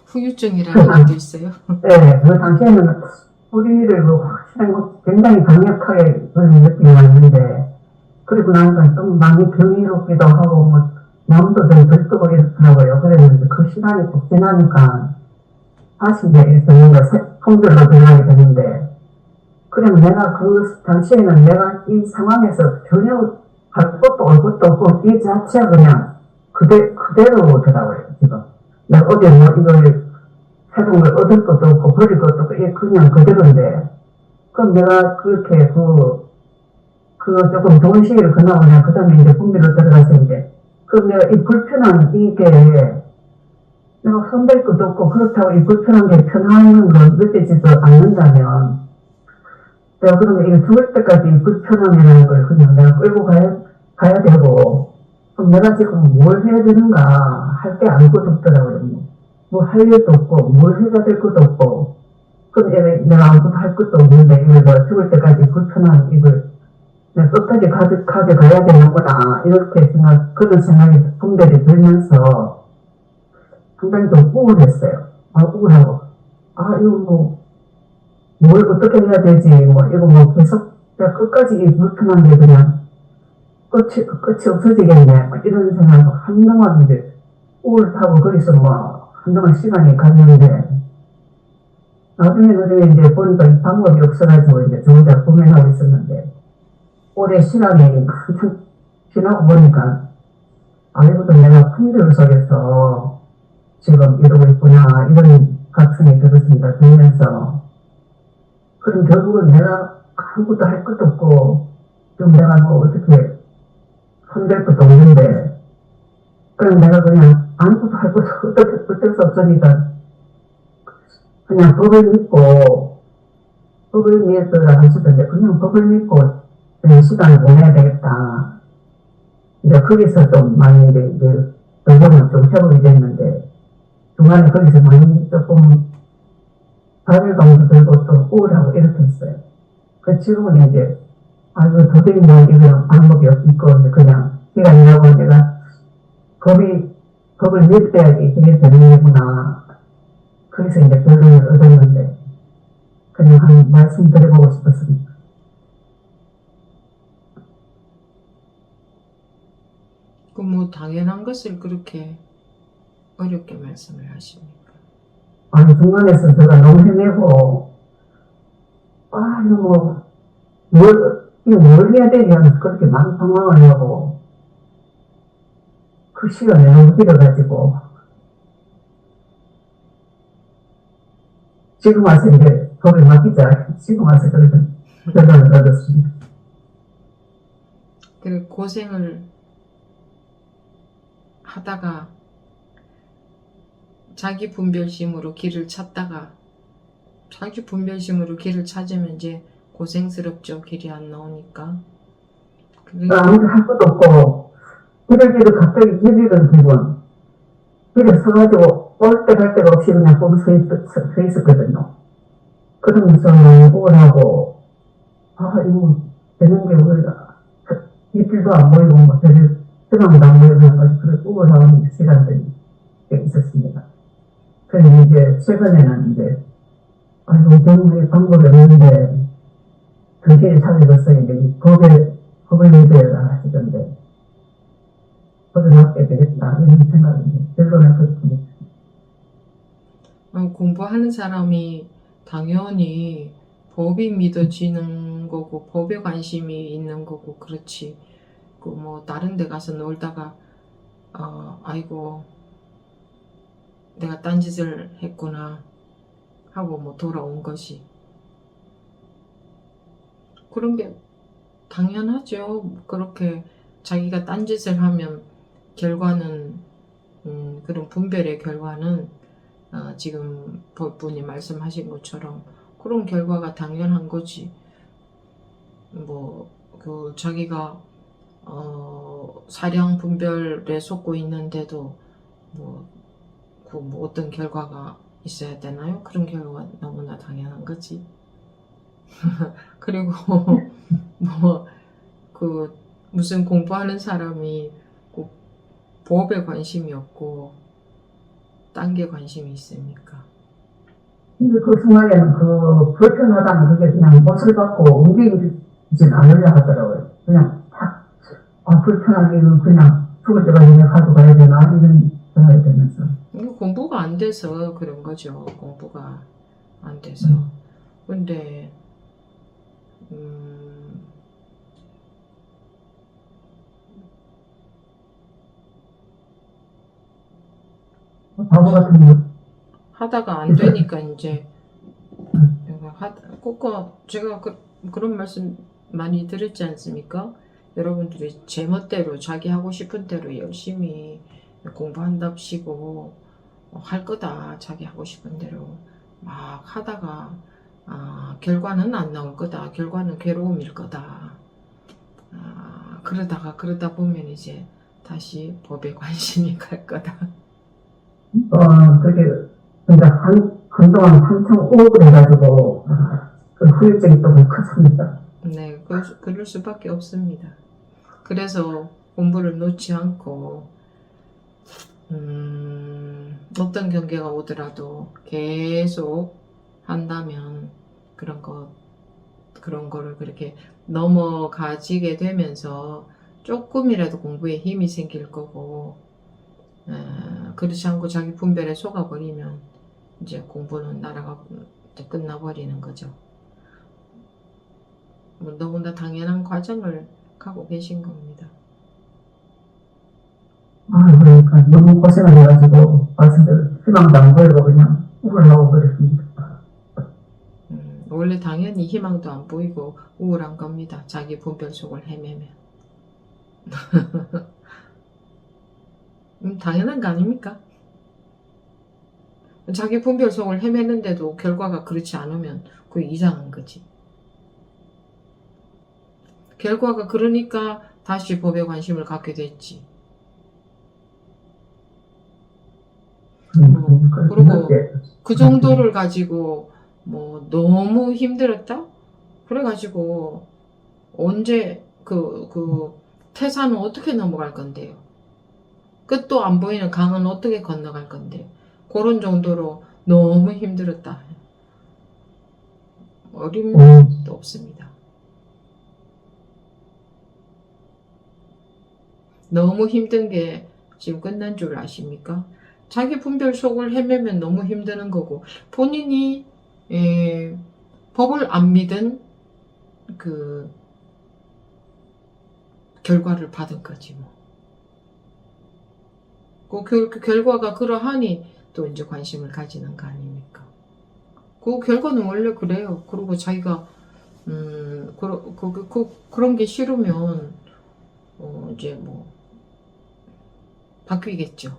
S2: 후유증이라는 것도 있어요.
S4: 네, 그 당시에는 뿌리를 뭐 확실한 굉장히 강력하게 그런 느낌이 왔는데, 그리고 나니까 좀 많이 경이롭기도 하고, 뭐, 마음도 좀 들뜨고 이렇더라고요. 그랬는데 그 시간이 꼭 지나니까 다시 이제 뭔가 품절로 변하게 되는데, 그러면 내가 그 당시에는 내가 이 상황에서 전혀 할 것도 올 것도 없고, 이 자체가 그냥 그대로더라고요, 지금. 내가 어디 뭐 이걸 새로운 걸 얻을 것도 없고, 버릴 것도 없고, 이게 그냥 그대로인데, 그럼 내가 그렇게 그 조금 좋은 시기를 그나마 그냥 그 다음에 이제 분비로 들어가서 이제, 그럼 내가 이 불편한 이게, 내가 손댈 것도 없고, 그렇다고 이 불편한 게 편한 건 느껴지지도 않는다면, 내가 그러면 이거 죽을 때까지 이 불편함이라는 걸 그냥 내가 끌고 가야 되고, 그럼 내가 지금 뭘 해야 되는가 할 게 아무것도 없더라고요. 뭐 할 일도 없고, 뭘 해야 될 것도 없고, 그럼 내가 아무것도 할 것도 없는데, 이걸 내가 죽을 때까지 불편한 이걸 내가 끝까지 가져가야 되는구나, 이렇게 그런 생각이 분별이 들면서 상당히 좀 우울했어요. 우울하고. 이거 뭘 어떻게 해야 되지, 이거 계속 내가 끝까지 이 불편한 게 그냥 끝이 없어지겠네, 이런 생각을 한동안 이제 우울하고 거기서 한동안 시간이 갔는데, 나중에 이제 보니까 이 방법이 없어가지고 이제 저 혼자 고민하고 있었는데, 올해 시간이 한참 지나고 보니까, 이것도 내가 품절 속에서 지금 이러고 있구나, 이런 각성이 들었습니다. 들면서. 그럼 결국은 내가 아무것도 할 것도 없고, 좀 내가 어떻게 손댈 것도 없는데, 그럼 내가 그냥 아무것도 할 것도 어쩔 수 없으니까, 그냥 법을 믿고, 법을 믿어라 하시던데, 그냥 법을 믿고 시간을 보내야 되겠다. 이제 거기서 좀 많이 이제 의견은 좀 회복이 됐는데, 중간에 거기서 많이 조금 자괴감도 들고 또 우울하고 이렇게 했어요. 지금은 이제, 이거 도저히 이런 방법이 없고, 그냥 시간이 나고 내가 법을 믿어야지 이게 되는구나. 거기서 이제 결론을 얻었는데, 그냥 한 말씀 드려보고 싶었습니다.
S2: 뭐 당연한 것을 그렇게 어렵게 말씀을 하십니까?
S4: 중간에서 제가 너무 헤매고, 이거 뭘 해야 되지 하면서 그렇게 망상황을 하고, 그 시간이 너무 길어가지고, 지금 와서 이제 법을 맡기자. 지금 와서 그런 결론을 얻었습니다.
S2: 그 고생을 하다가 자기 분별심으로 길을 찾다가 자기 분별심으로 길을 찾으면 이제 고생스럽죠. 길이 안 나오니까.
S4: 아무도 할 것도 없고, 길을 갑자기 길이던 기분. 길에 서가지고 올 때 갈 데가 없이 그냥 거기 서 있었거든요. 그러면서 우울하고, 이거 되는 게 우리가 이틀도 안 보이고, 별 희망도 안 보이고, 그런 우울한 시간들이 있었습니다. 그래서 이제 최근에는 이제, 도무지 방법이 없는데, 그 길을 찾아서 이제 법을 믿어야 하시던데, 법을 맡게 되겠다, 이런 생각이 결론을 그렇습니다.
S2: 공부하는 사람이 당연히 법이 믿어지는 거고 법에 관심이 있는 거고 그렇지. 다른 데 가서 놀다가 아이고 내가 딴짓을 했구나 하고 돌아온 것이 그런 게 당연하죠. 그렇게 자기가 딴짓을 하면 결과는 그런 분별의 결과는 지금 법분이 말씀하신 것처럼 그런 결과가 당연한 거지. 자기가 사량 분별에 속고 있는데도 어떤 결과가 있어야 되나요? 그런 결과가 너무나 당연한 거지. 그리고 뭐 그 무슨 공부하는 사람이 꼭 법에 관심이 없고 딴 게 관심이 있습니까?
S4: 근데 그 순간에는 그 불편하다는 그게 그냥 못을 받고 움직이진 않으려 하더라고요. 그냥 탁, 불편하기는 그냥 죽을 때까지 그냥 가져가야 되나? 이런 생각이 들면서.
S2: 이거 공부가 안 돼서 그런 거죠. 공부가 안 돼서. 근데
S4: 바보 같은 거.
S2: 하다가 안 되니까 이제 제가 그런 말씀 많이 드렸지 않습니까? 여러분들이 제멋대로 자기 하고 싶은 대로 열심히 공부한답시고 할 거다. 자기 하고 싶은 대로 막 하다가 결과는 안 나올 거다. 결과는 괴로움일 거다. 그러다 보면 이제 다시 법에 관심이 갈 거다.
S4: 그게, 근데 한동안 한참 우울을 해가지고, 그 후유증이 또 컸습니다.
S2: 네, 그럴 수밖에 없습니다. 그래서 공부를 놓지 않고 어떤 경계가 오더라도 계속 한다면 그런 거를 그렇게 넘어가지게 되면서 조금이라도 공부에 힘이 생길 거고, 그렇지 않고 자기 분별에 속아버리면 이제 공부는 날아가고 이제 끝나버리는 거죠. 너무나 당연한 과정을 가고 계신 겁니다.
S4: 그러니까 너무 고생을 해가지고, 말씀대로 희망도 안 보이고 그냥 우울하고 그랬습니다.
S2: 원래 당연히 희망도 안 보이고 우울한 겁니다. 자기 분별 속을 헤매면. 당연한 거 아닙니까? 자기 분별 속을 헤매는데도 결과가 그렇지 않으면 그게 이상한 거지. 결과가 그러니까 다시 법에 관심을 갖게 됐지. 그리고 그 정도를 가지고 뭐 너무 힘들었다? 그래가지고 언제 그 태산은 어떻게 넘어갈 건데요? 끝도 안 보이는 강은 어떻게 건너갈 건데요? 그런 정도로 너무 힘들었다. 어림도 없습니다. 너무 힘든 게 지금 끝난 줄 아십니까? 자기 분별 속을 헤매면 너무 힘드는 거고, 본인이 법을 안 믿은 그 결과를 받은 거지 뭐. 그 결과가 그러하니 또 이제 관심을 가지는 거 아닙니까? 그 결과는 원래 그래요. 그리고 자기가 그런 게 싫으면 이제 뭐 바뀌겠죠.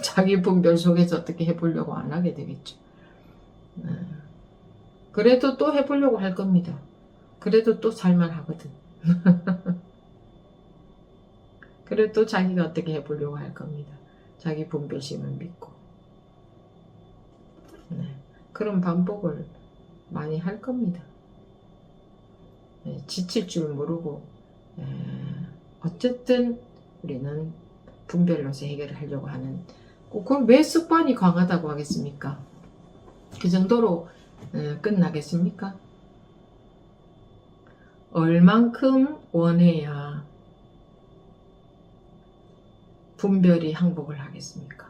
S2: 자기 분별 속에서 어떻게 해보려고 안 하게 되겠죠. 그래도 또 해보려고 할 겁니다. 그래도 또 살만하거든. 그래도 또 자기가 어떻게 해보려고 할 겁니다. 자기 분별심을 믿고. 그런 반복을 많이 할 겁니다. 지칠 줄 모르고 어쨌든 우리는 분별로서 해결을 하려고 하는, 그걸 왜 습관이 강하다고 하겠습니까? 그 정도로 끝나겠습니까? 얼만큼 원해야 분별이 항복을 하겠습니까?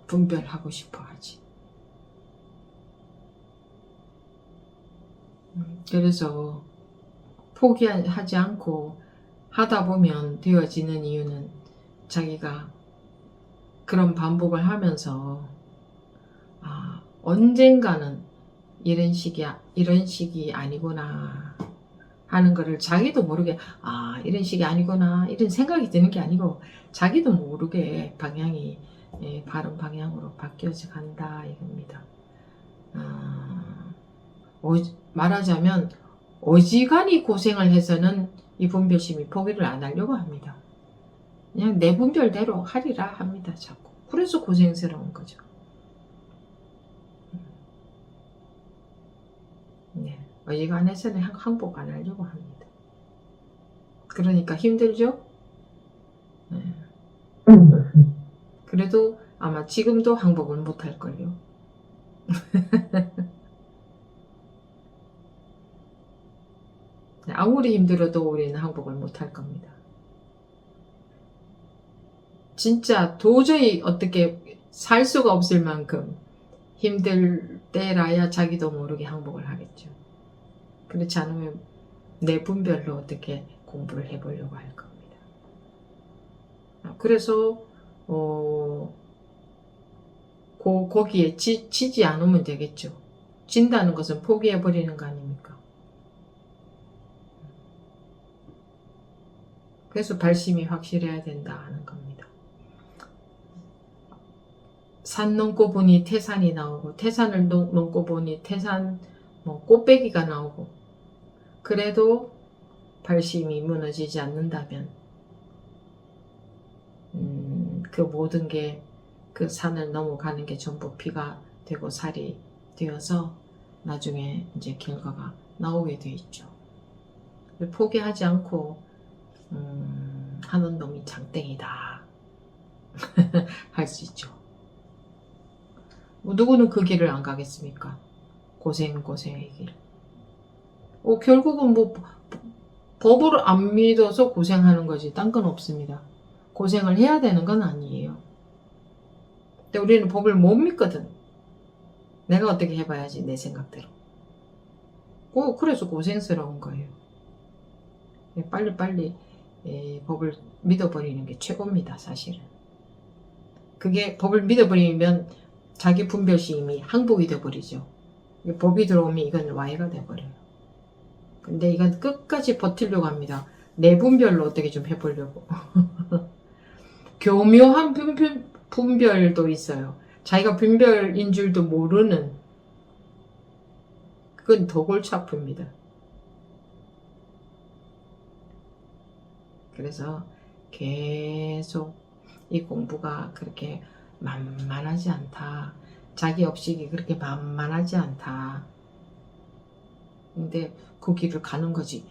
S2: 분별하고 싶어 하지. 그래서 포기하지 않고 하다 보면 되어지는 이유는 자기가 그런 반복을 하면서 언젠가는 이런 식이 아니구나 하는 거를 자기도 모르게 이런 식이 아니구나 이런 생각이 드는 게 아니고 자기도 모르게 방향이 바른 방향으로 바뀌어져 간다 이겁니다. 말하자면 어지간히 고생을 해서는 이 분별심이 포기를 안 하려고 합니다. 그냥 내 분별대로 하리라 합니다. 자꾸. 그래서 고생스러운 거죠. 어지간해서는 항복 안 하려고 합니다. 그러니까 힘들죠? 네.
S4: 그렇습니다.
S2: 그래도 아마 지금도 항복은 못할걸요. 아무리 힘들어도 우리는 항복을 못할 겁니다. 진짜 도저히 어떻게 살 수가 없을 만큼 힘들 때라야 자기도 모르게 항복을 하겠죠. 그렇지 않으면 내 분별로 어떻게 공부를 해보려고 할 겁니다. 그래서 거기에 지지 않으면 되겠죠. 진다는 것은 포기해버리는 거 아닙니까? 그래서 발심이 확실해야 된다 하는 겁니다. 산 넘고 보니 태산이 나오고 태산을 넘고 보니 태산 꽃배기가 나오고 그래도 발심이 무너지지 않는다면 그 모든 게 그 산을 넘어가는 게 전부 피가 되고 살이 되어서 나중에 이제 결과가 나오게 돼 있죠. 포기하지 않고 하는 놈이 장땡이다 할 수 있죠. 누구는 그 길을 안 가겠습니까? 고생의 길. 결국은 법을 안 믿어서 고생하는 거지 딴 건 없습니다. 고생을 해야 되는 건 아니에요. 근데 우리는 법을 못 믿거든. 내가 어떻게 해봐야지 내 생각대로. 그래서 고생스러운 거예요. 빨리 법을 믿어버리는 게 최고입니다. 사실은. 그게 법을 믿어버리면 자기 분별심이 항복이 돼버리죠. 법이 들어오면 이건 와해가 돼버려요. 근데 이건 끝까지 버티려고 합니다. 내 분별로 어떻게 좀 해보려고. 교묘한 분별도 있어요. 자기가 분별인 줄도 모르는. 그건 더 골치 아픕니다. 그래서 계속 이 공부가 그렇게 만만하지 않다. 자기 업식이 그렇게 만만하지 않다. 근데 그 길을 가는 거지.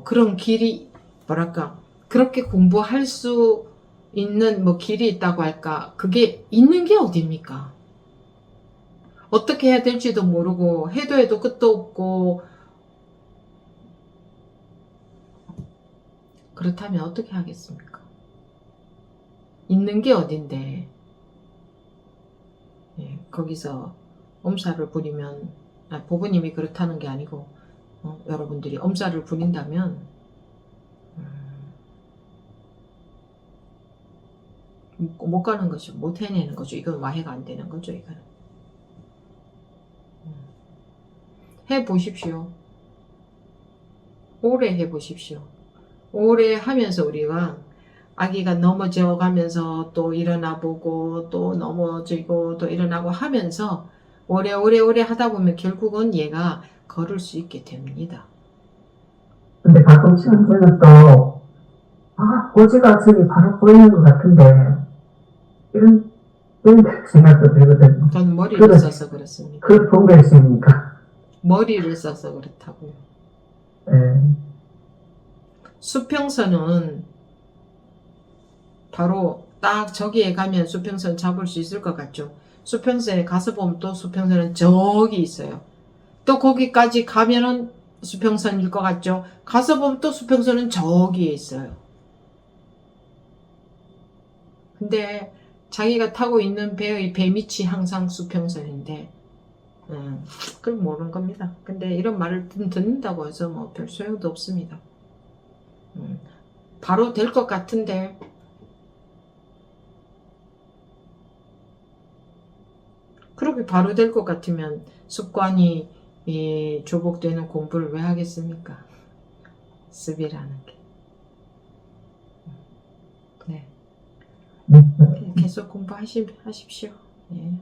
S2: 그런 길이 뭐랄까 그렇게 공부할 수 있는 길이 있다고 할까? 그게 있는 게 어딥니까? 어떻게 해야 될지도 모르고 해도 끝도 없고 그렇다면 어떻게 하겠습니까? 있는 게 어딘데 거기서 엄살을 부리면 보부님이 그렇다는 게 아니고 여러분들이 엄살을 부린다면 못 가는 거죠. 못 해내는 거죠. 이건 와해가 안 되는 거죠. 이거는 해보십시오. 오래 해보십시오. 오래 하면서 우리가 아기가 넘어져 가면서 또 일어나 보고 또 넘어지고 또 일어나고 하면서 오래 하다 보면 결국은 얘가 걸을 수 있게 됩니다.
S4: 근데 가끔 시험생은 또, 고지가 저기 바로 보이는 것 같은데, 이런 생각도 들거든요.
S2: 전 머리를 써서 그렇습니다.
S4: 그 분별심이니까.
S2: 머리를 써서 그렇다고요. 수평선은 바로 딱 저기에 가면 수평선 잡을 수 있을 것 같죠. 수평선에 가서 보면 또 수평선은 저기 있어요. 또 거기까지 가면은 수평선일 것 같죠. 가서 보면 또 수평선은 저기에 있어요. 근데 자기가 타고 있는 배의 배 밑이 항상 수평선인데 그걸 모르는 겁니다. 근데 이런 말을 듣는다고 해서 별 소용도 없습니다. 바로 될 것 같은데 그렇게 바로 될 것 같으면 습관이 조복되는 공부를 왜 하겠습니까? 습이라는 게. 네. 계속 공부하십시오. 네.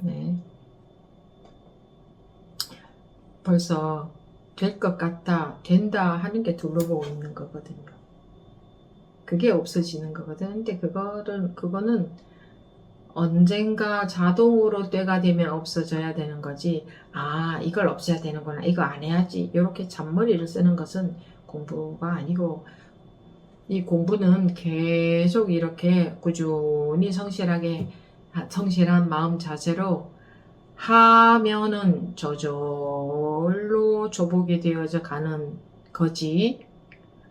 S2: 네. 벌써 될 것 같다, 된다 하는 게 둘러보고 있는 거거든요. 그게 없어지는 거거든. 근데 그거는 언젠가 자동으로 때가 되면 없어져야 되는 거지. 아, 이걸 없애야 되는구나. 이거 안 해야지. 이렇게 잔머리를 쓰는 것은 공부가 아니고, 이 공부는 계속 이렇게 꾸준히 성실한 마음 자세로 하면은 저절로 조복이 되어져 가는 거지.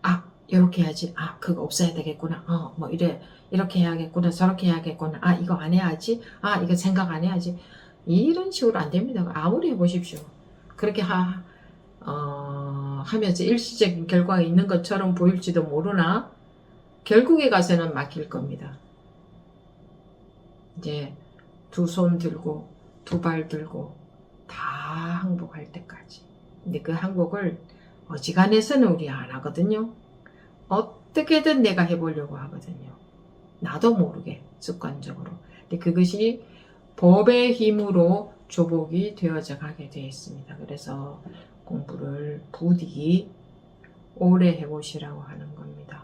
S2: 아, 이렇게 해야지. 아, 그거 없애야 되겠구나. 뭐 이렇게 해야겠구나. 저렇게 해야겠구나. 아, 이거 안 해야지. 아, 이거 생각 안 해야지. 이런 식으로 안 됩니다. 아무리 해보십시오. 그렇게 하면서 일시적인 결과가 있는 것처럼 보일지도 모르나 결국에 가서는 막힐 겁니다. 이제 두 손 들고 두 발 들고 다 항복할 때까지. 근데 그 항복을 어지간해서는 우리 안 하거든요. 어떻게든 내가 해보려고 하거든요. 나도 모르게 습관적으로. 근데 그것이 법의 힘으로 조복이 되어져 가게 되어 있습니다. 그래서 공부를 부디 오래 해보시라고 하는 겁니다.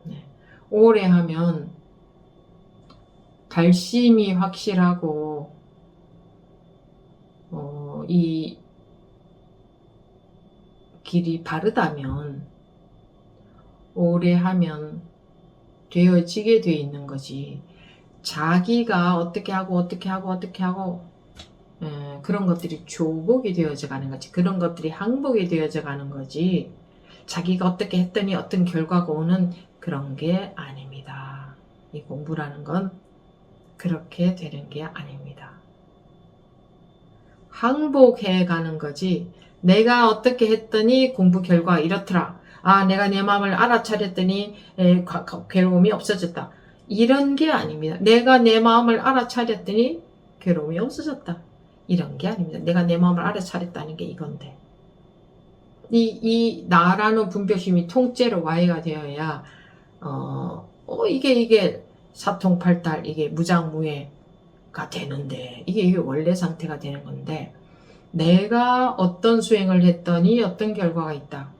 S2: 네. 오래 하면 발심이 확실하고 이 길이 바르다면 오래 하면 되어지게 돼 있는 거지. 자기가 어떻게 하고 그런 것들이 조복이 되어져 가는 거지. 그런 것들이 항복이 되어져 가는 거지. 자기가 어떻게 했더니 어떤 결과가 오는 그런 게 아닙니다. 이 공부라는 건 그렇게 되는 게 아닙니다. 항복해 가는 거지. 내가 어떻게 했더니 공부 결과가 이렇더라. 아, 내가 내 마음을 알아차렸더니 괴로움이 없어졌다. 이런 게 아닙니다. 내가 내 마음을 알아차렸더니 괴로움이 없어졌다. 이런 게 아닙니다. 내가 내 마음을 알아차렸다는 게 이건데. 이 나라는 분별심이 통째로 와해가 되어야 이게 사통팔달 이게 무장무예가 되는데 이게 원래 상태가 되는 건데 내가 어떤 수행을 했더니 어떤 결과가 있다.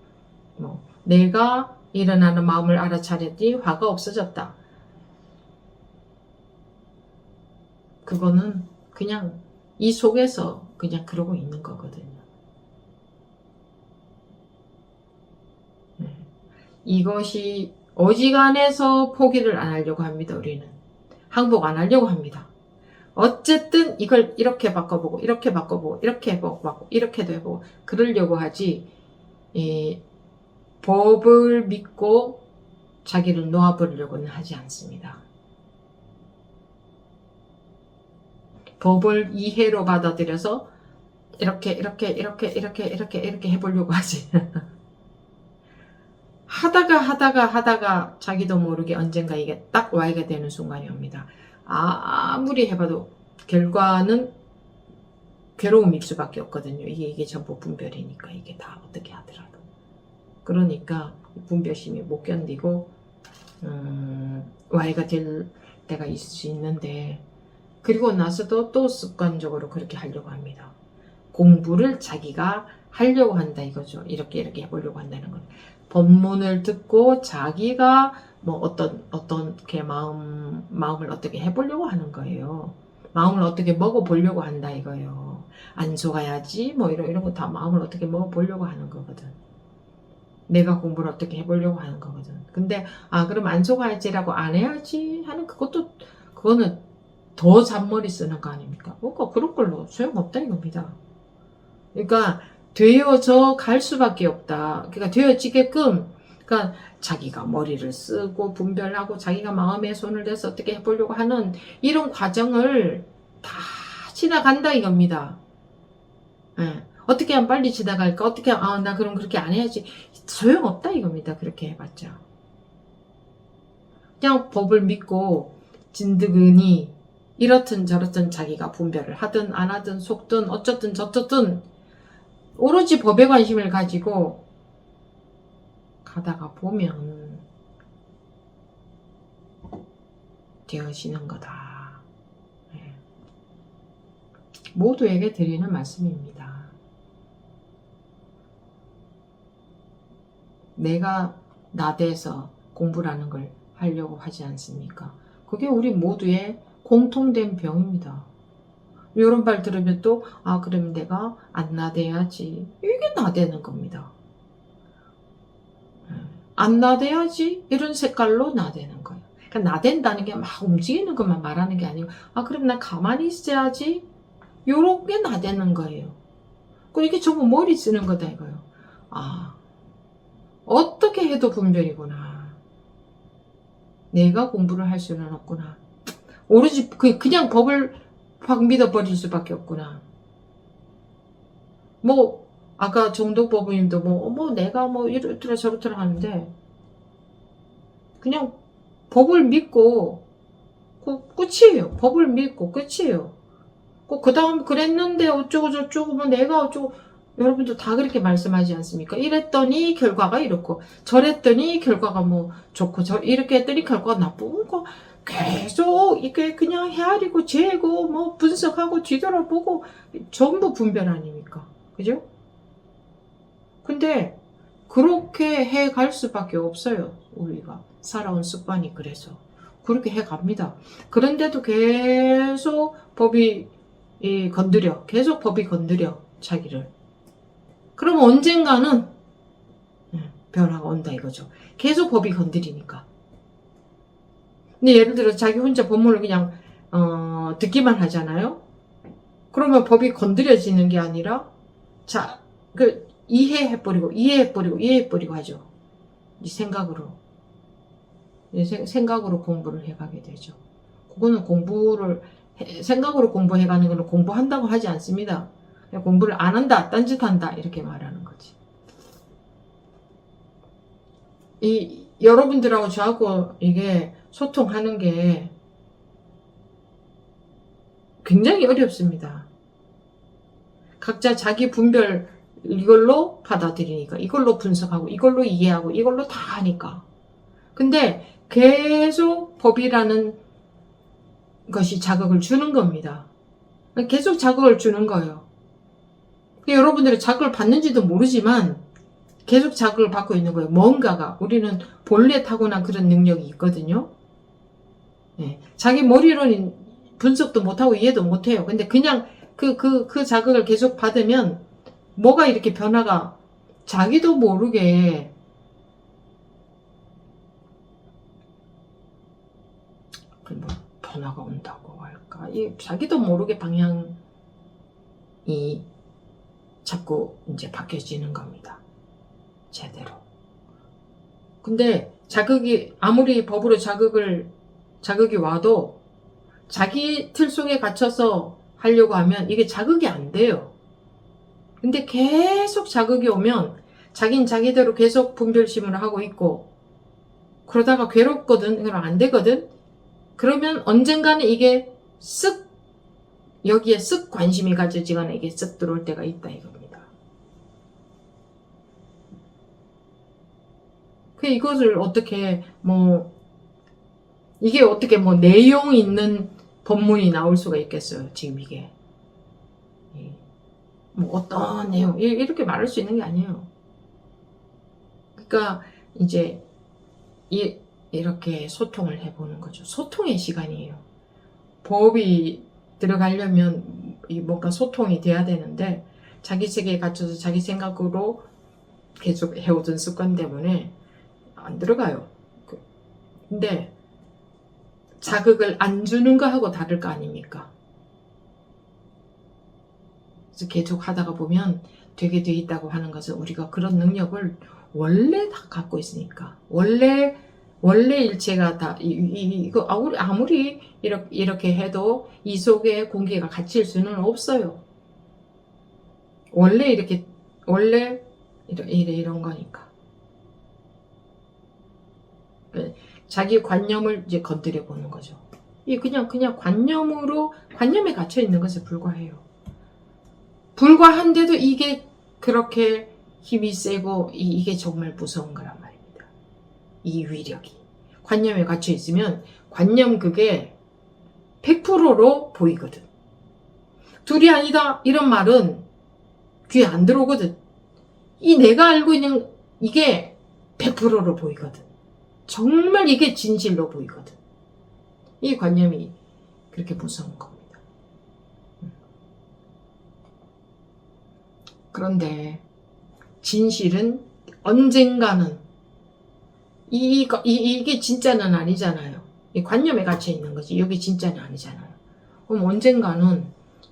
S2: 내가 일어나는 마음을 알아차렸더니 화가 없어졌다. 그거는 그냥 이 속에서 그냥 그러고 있는 거거든요. 이것이 어지간해서 포기를 안 하려고 합니다. 우리는 항복 안 하려고 합니다. 어쨌든 이걸 이렇게 바꿔보고 이렇게 바꿔보고 이렇게 해보고 이렇게도 해보고 그러려고 하지 법을 믿고 자기를 놓아버리려고는 하지 않습니다. 법을 이해로 받아들여서 이렇게 해보려고 하지. 하다가 자기도 모르게 언젠가 이게 딱 와이가 되는 순간이 옵니다. 아무리 해봐도 결과는 괴로움일 수밖에 없거든요. 이게 전부 분별이니까 이게 다 어떻게 하더라도. 그러니까 분별심이 못 견디고 와이가 될 때가 있을 수 있는데 그리고 나서도 또 습관적으로 그렇게 하려고 합니다. 공부를 자기가 하려고 한다 이거죠. 이렇게 해보려고 한다는 건. 법문을 듣고 자기가 어떻게 마음을 어떻게 해보려고 하는 거예요. 마음을 어떻게 먹어보려고 한다 이거예요. 안 속아야지 이런 거 다 마음을 어떻게 먹어보려고 하는 거거든. 내가 공부를 어떻게 해보려고 하는 거거든. 근데 그럼 안 속아야지라고 안 해야지 하는 그거는 더 잔머리 쓰는 거 아닙니까? 그런 걸로 소용없다 이겁니다. 그러니까 되어져 갈 수밖에 없다. 그러니까 되어지게끔 그러니까 자기가 머리를 쓰고 분별하고 자기가 마음에 손을 대서 어떻게 해보려고 하는 이런 과정을 다 지나간다 이겁니다. 네. 어떻게 하면 빨리 지나갈까? 어떻게 나 그럼 그렇게 안 해야지. 소용없다 이겁니다. 그렇게 해봤자. 그냥 법을 믿고 진드근히 이렇든 저렇든 자기가 분별을 하든 안 하든 속든 어쩌든 저쩌든 오로지 법에 관심을 가지고 가다가 보면 되어지는 거다. 네. 모두에게 드리는 말씀입니다. 내가 나대서 공부라는 걸 하려고 하지 않습니까? 그게 우리 모두의 공통된 병입니다. 이런 말 들으면 또, 아, 그럼 내가 안 나대야지. 이게 나대는 겁니다. 안 나대야지? 이런 색깔로 나대는 거예요. 그러니까 나댄다는 게 막 움직이는 것만 말하는 게 아니고, 아, 그럼 나 가만히 있어야지? 요렇게 나대는 거예요. 그리고 이게 전부 머리 쓰는 거다 이거예요. 아, 어떻게 해도 분별이구나. 내가 공부를 할 수는 없구나. 오로지 그냥 법을 확 믿어버릴 수밖에 없구나. 뭐 아까 정독 법부님도 내가 이렇더라 저렇더라 하는데 그냥 법을 믿고 끝이에요. 법을 믿고 끝이에요. 그 다음 그랬는데 어쩌고 저쩌고 내가 어쩌고 여러분도 다 그렇게 말씀하지 않습니까? 이랬더니 결과가 이렇고 저랬더니 결과가 좋고 이렇게 했더니 결과가 나쁘고 계속 이게 그냥 헤아리고 재고 분석하고 뒤돌아보고 전부 분별 아닙니까? 그죠? 근데 그렇게 해갈 수밖에 없어요. 우리가 살아온 습관이 그래서 그렇게 해갑니다. 그런데도 계속 법이 계속 법이 건드려 자기를. 그럼 언젠가는 변화가 온다 이거죠. 계속 법이 건드리니까. 근데 예를 들어 자기 혼자 법문을 그냥 듣기만 하잖아요. 그러면 법이 건드려지는 게 아니라 이해해버리고 하죠. 이 생각으로 공부를 해가게 되죠. 그거는 생각으로 공부해가는 거는 공부한다고 하지 않습니다. 그냥 공부를 안 한다, 딴짓한다 이렇게 말하는 거지. 여러분들하고 저하고 이게 소통하는 게 굉장히 어렵습니다. 각자 자기 분별 이걸로 받아들이니까, 이걸로 분석하고, 이걸로 이해하고, 이걸로 다 하니까. 근데 계속 법이라는 것이 자극을 주는 겁니다. 계속 자극을 주는 거예요. 여러분들이 자극을 받는지도 모르지만 계속 자극을 받고 있는 거예요. 뭔가가. 우리는 본래 타고난 그런 능력이 있거든요. 네. 자기 머리로는 분석도 못하고 이해도 못해요. 근데 그냥 그 자극을 계속 받으면 뭐가 이렇게 변화가 자기도 모르게 변화가 온다고 할까? 자기도 모르게 방향이 자꾸 이제 바뀌어지는 겁니다. 제대로. 근데 아무리 법으로 자극이 와도 자기 틀 속에 갇혀서 하려고 하면 이게 자극이 안 돼요. 근데 계속 자극이 오면 자긴 자기대로 계속 분별심을 하고 있고 그러다가 괴롭거든. 그럼 안 되거든. 그러면 언젠가는 이게 여기에 쓱 관심이 가져지거나 이게 쓱 들어올 때가 있다 이겁니다. 이것을 어떻게 이게 어떻게 내용 있는 법문이 나올 수가 있겠어요. 지금 이게 어떤 내용 이렇게 말할 수 있는 게 아니에요. 그러니까 이제 이렇게 소통을 해보는 거죠. 소통의 시간이에요. 법이 들어가려면 뭔가 소통이 돼야 되는데 자기 세계에 갇혀서 자기 생각으로 계속 해오던 습관 때문에 안 들어가요. 근데 자극을 안 주는 거하고 다를 거 아닙니까? 그래서 계속 하다가 보면 되게 돼 있다고 하는 것은 우리가 그런 능력을 원래 다 갖고 있으니까 원래 일체가 다 이거 아무리 이렇게 해도 이 속에 공기가 갇힐 수는 없어요. 원래 이런 거니까. 자기 관념을 이제 건드려 보는 거죠. 그냥 관념에 갇혀 있는 것에 불과해요. 불과한데도 이게 그렇게 힘이 세고 이게 정말 무서운 거란 말입니다. 이 위력이. 관념에 갇혀 있으면 관념 그게 100%로 보이거든. 둘이 아니다 이런 말은 귀에 안 들어오거든. 내가 알고 있는 이게 100%로 보이거든. 정말 이게 진실로 보이거든. 이 관념이 그렇게 무서운 겁니다. 그런데 진실은 언젠가는 이게 진짜는 아니잖아요. 이 관념에 갇혀 있는 거지. 여기 진짜는 아니잖아요. 그럼 언젠가는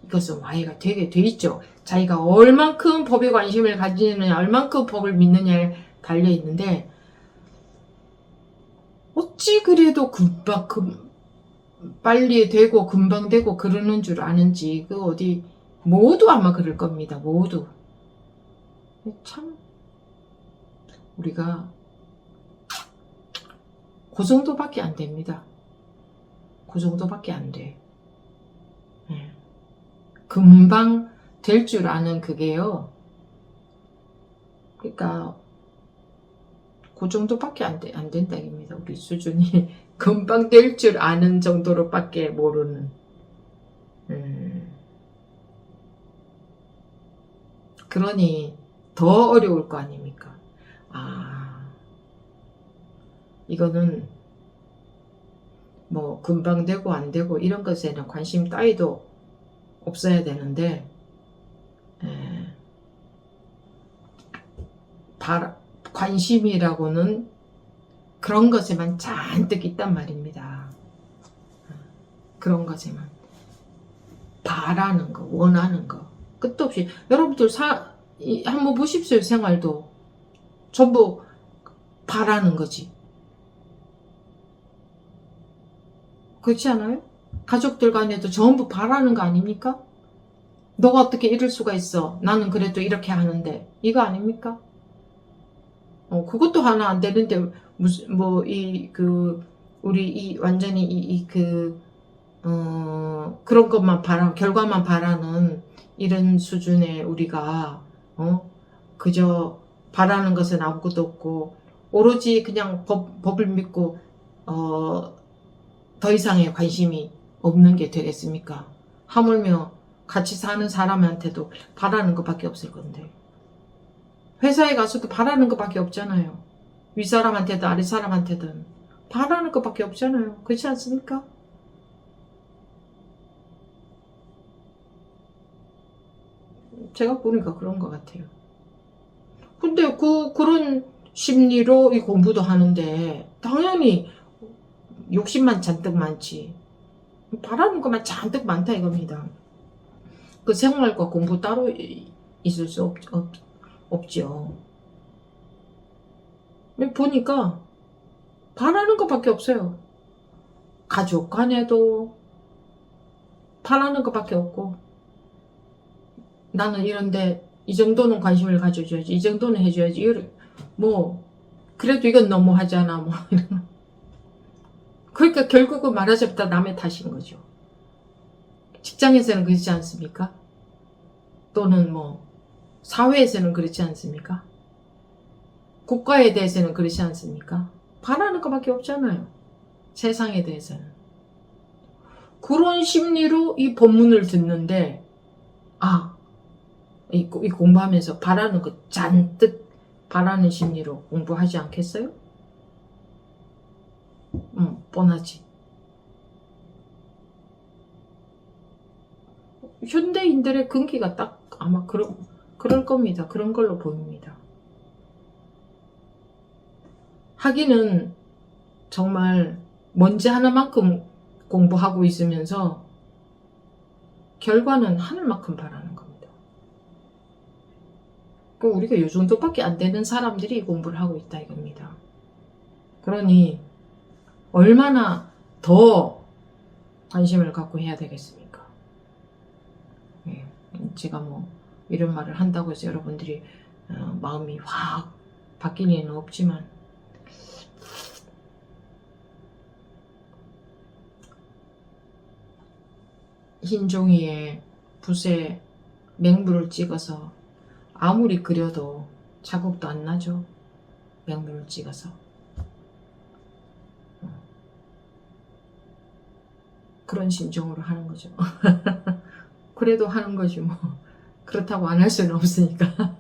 S2: 이것은 와해가 되게 돼 있죠. 자기가 얼만큼 법에 관심을 가지느냐, 얼만큼 법을 믿느냐에 달려 있는데, 어찌 그래도 빨리 되고 금방 되고 그러는 줄 아는지, 그 어디 모두 아마 그럴 겁니다. 모두. 참 우리가 그 정도밖에 안 됩니다. 그 정도밖에 안 돼. 금방 될 줄 아는 그게요. 그러니까 그 정도밖에 안 된다 입니다. 우리 수준이 금방 될 줄 아는 정도로밖에 모르는. 그러니 더 어려울 거 아닙니까? 이거는 뭐 금방 되고 안 되고 이런 것에는 관심 따위도 없어야 되는데, 관심이라고는 그런 것에만 잔뜩 있단 말입니다. 그런 것에만 바라는 거, 원하는 거 끝도 없이. 여러분들 한번 보십시오. 생활도 전부 바라는 거지. 그렇지 않아요? 가족들 간에도 전부 바라는 거 아닙니까? 너가 어떻게 이럴 수가 있어? 나는 그래도 이렇게 하는데. 이거 아닙니까? 그것도 하나 안 되는데, 무슨, 우리 완전히 그런 것만 결과만 바라는 이런 수준의 우리가, 그저 바라는 것은 아무것도 없고, 오로지 그냥 법을 믿고, 더 이상의 관심이 없는 게 되겠습니까? 하물며 같이 사는 사람한테도 바라는 것밖에 없을 건데. 회사에 가서도 바라는 것밖에 없잖아요. 윗사람한테든 아랫사람한테든 바라는 것밖에 없잖아요. 그렇지 않습니까? 제가 보니까 그런 것 같아요. 근데 그런 심리로 이 공부도 하는데 당연히 욕심만 잔뜩 많지. 바라는 것만 잔뜩 많다 이겁니다. 그 생활과 공부 따로 있을 수 없죠. 보니까 바라는 것밖에 없어요. 가족 간에도 바라는 것밖에 없고, 나는 이런데 이 정도는 관심을 가져줘야지, 이 정도는 해줘야지, 그래도 이건 너무하잖아, 이런. 그러니까 결국은 말하자면 다 남의 탓인 거죠. 직장에서는 그렇지 않습니까? 또는 사회에서는 그렇지 않습니까? 국가에 대해서는 그렇지 않습니까? 바라는 것밖에 없잖아요. 세상에 대해서는. 그런 심리로 이 본문을 듣는데, 이 공부하면서 바라는 거 잔뜩 바라는 심리로 공부하지 않겠어요? 뻔하지. 현대인들의 근기가 딱 아마 그럴 겁니다. 그런 걸로 보입니다. 하기는 정말 먼지 하나만큼 공부하고 있으면서 결과는 하늘만큼 바라는 겁니다. 우리가 이 정도밖에 안 되는 사람들이 공부를 하고 있다 이겁니다. 그러니 얼마나 더 관심을 갖고 해야 되겠습니까? 제가 이런 말을 한다고 해서 여러분들이 마음이 확 바뀔 리는 없지만, 흰 종이에 붓에 맹물을 찍어서 아무리 그려도 자국도 안 나죠. 맹물을 찍어서. 그런 심정으로 하는 거죠. 그래도 하는 거지 그렇다고 안 할 수는 없으니까.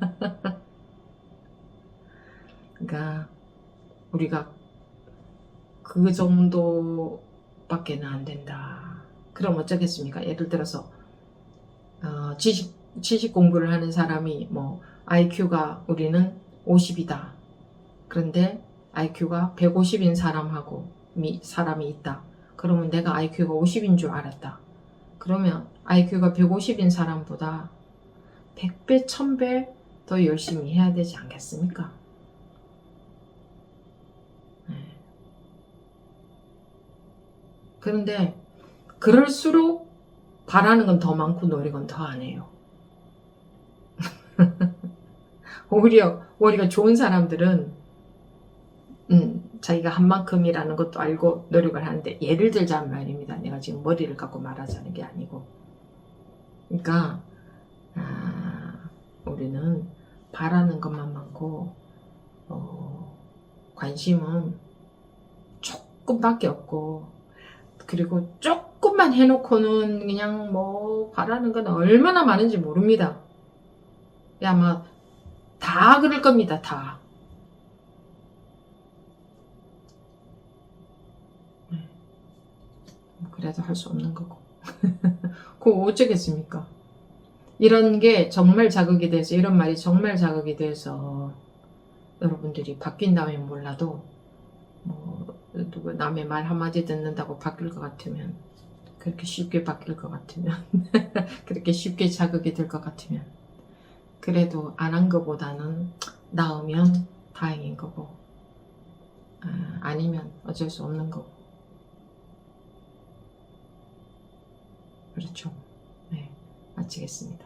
S2: 그러니까 우리가 그 정도밖에는 안 된다. 그럼 어쩌겠습니까? 예를 들어서 지식 공부를 하는 사람이 뭐 IQ가 우리는 50이다. 그런데 IQ가 150인 사람이 있다. 그러면 내가 IQ가 50인 줄 알았다. 그러면 IQ가 150인 사람보다 100배, 1000배 더 열심히 해야 되지 않겠습니까? 네. 그런데 그럴수록 바라는 건 더 많고 노력은 더 안 해요. 오히려 좋은 사람들은 자기가 한 만큼이라는 것도 알고 노력을 하는데, 예를 들자면 말입니다. 내가 지금 머리를 갖고 말하자는 게 아니고, 그러니까 우리는 바라는 것만 많고 관심은 조금밖에 없고, 그리고 조금만 해놓고는 그냥 뭐 바라는 건 얼마나 많은지 모릅니다. 아마 다 그럴 겁니다. 다. 그래도 할 수 없는 거고. 그거 어쩌겠습니까? 이런 게 정말 자극이 돼서, 이런 말이 정말 자극이 돼서 여러분들이 바뀐다면 몰라도, 뭐 누구 남의 말 한마디 듣는다고 바뀔 것 같으면, 그렇게 쉽게 바뀔 것 같으면 그렇게 쉽게 자극이 될 것 같으면, 그래도 안 한 것보다는 나으면 다행인 거고, 아니면 어쩔 수 없는 거고. 그렇죠. 네, 마치겠습니다.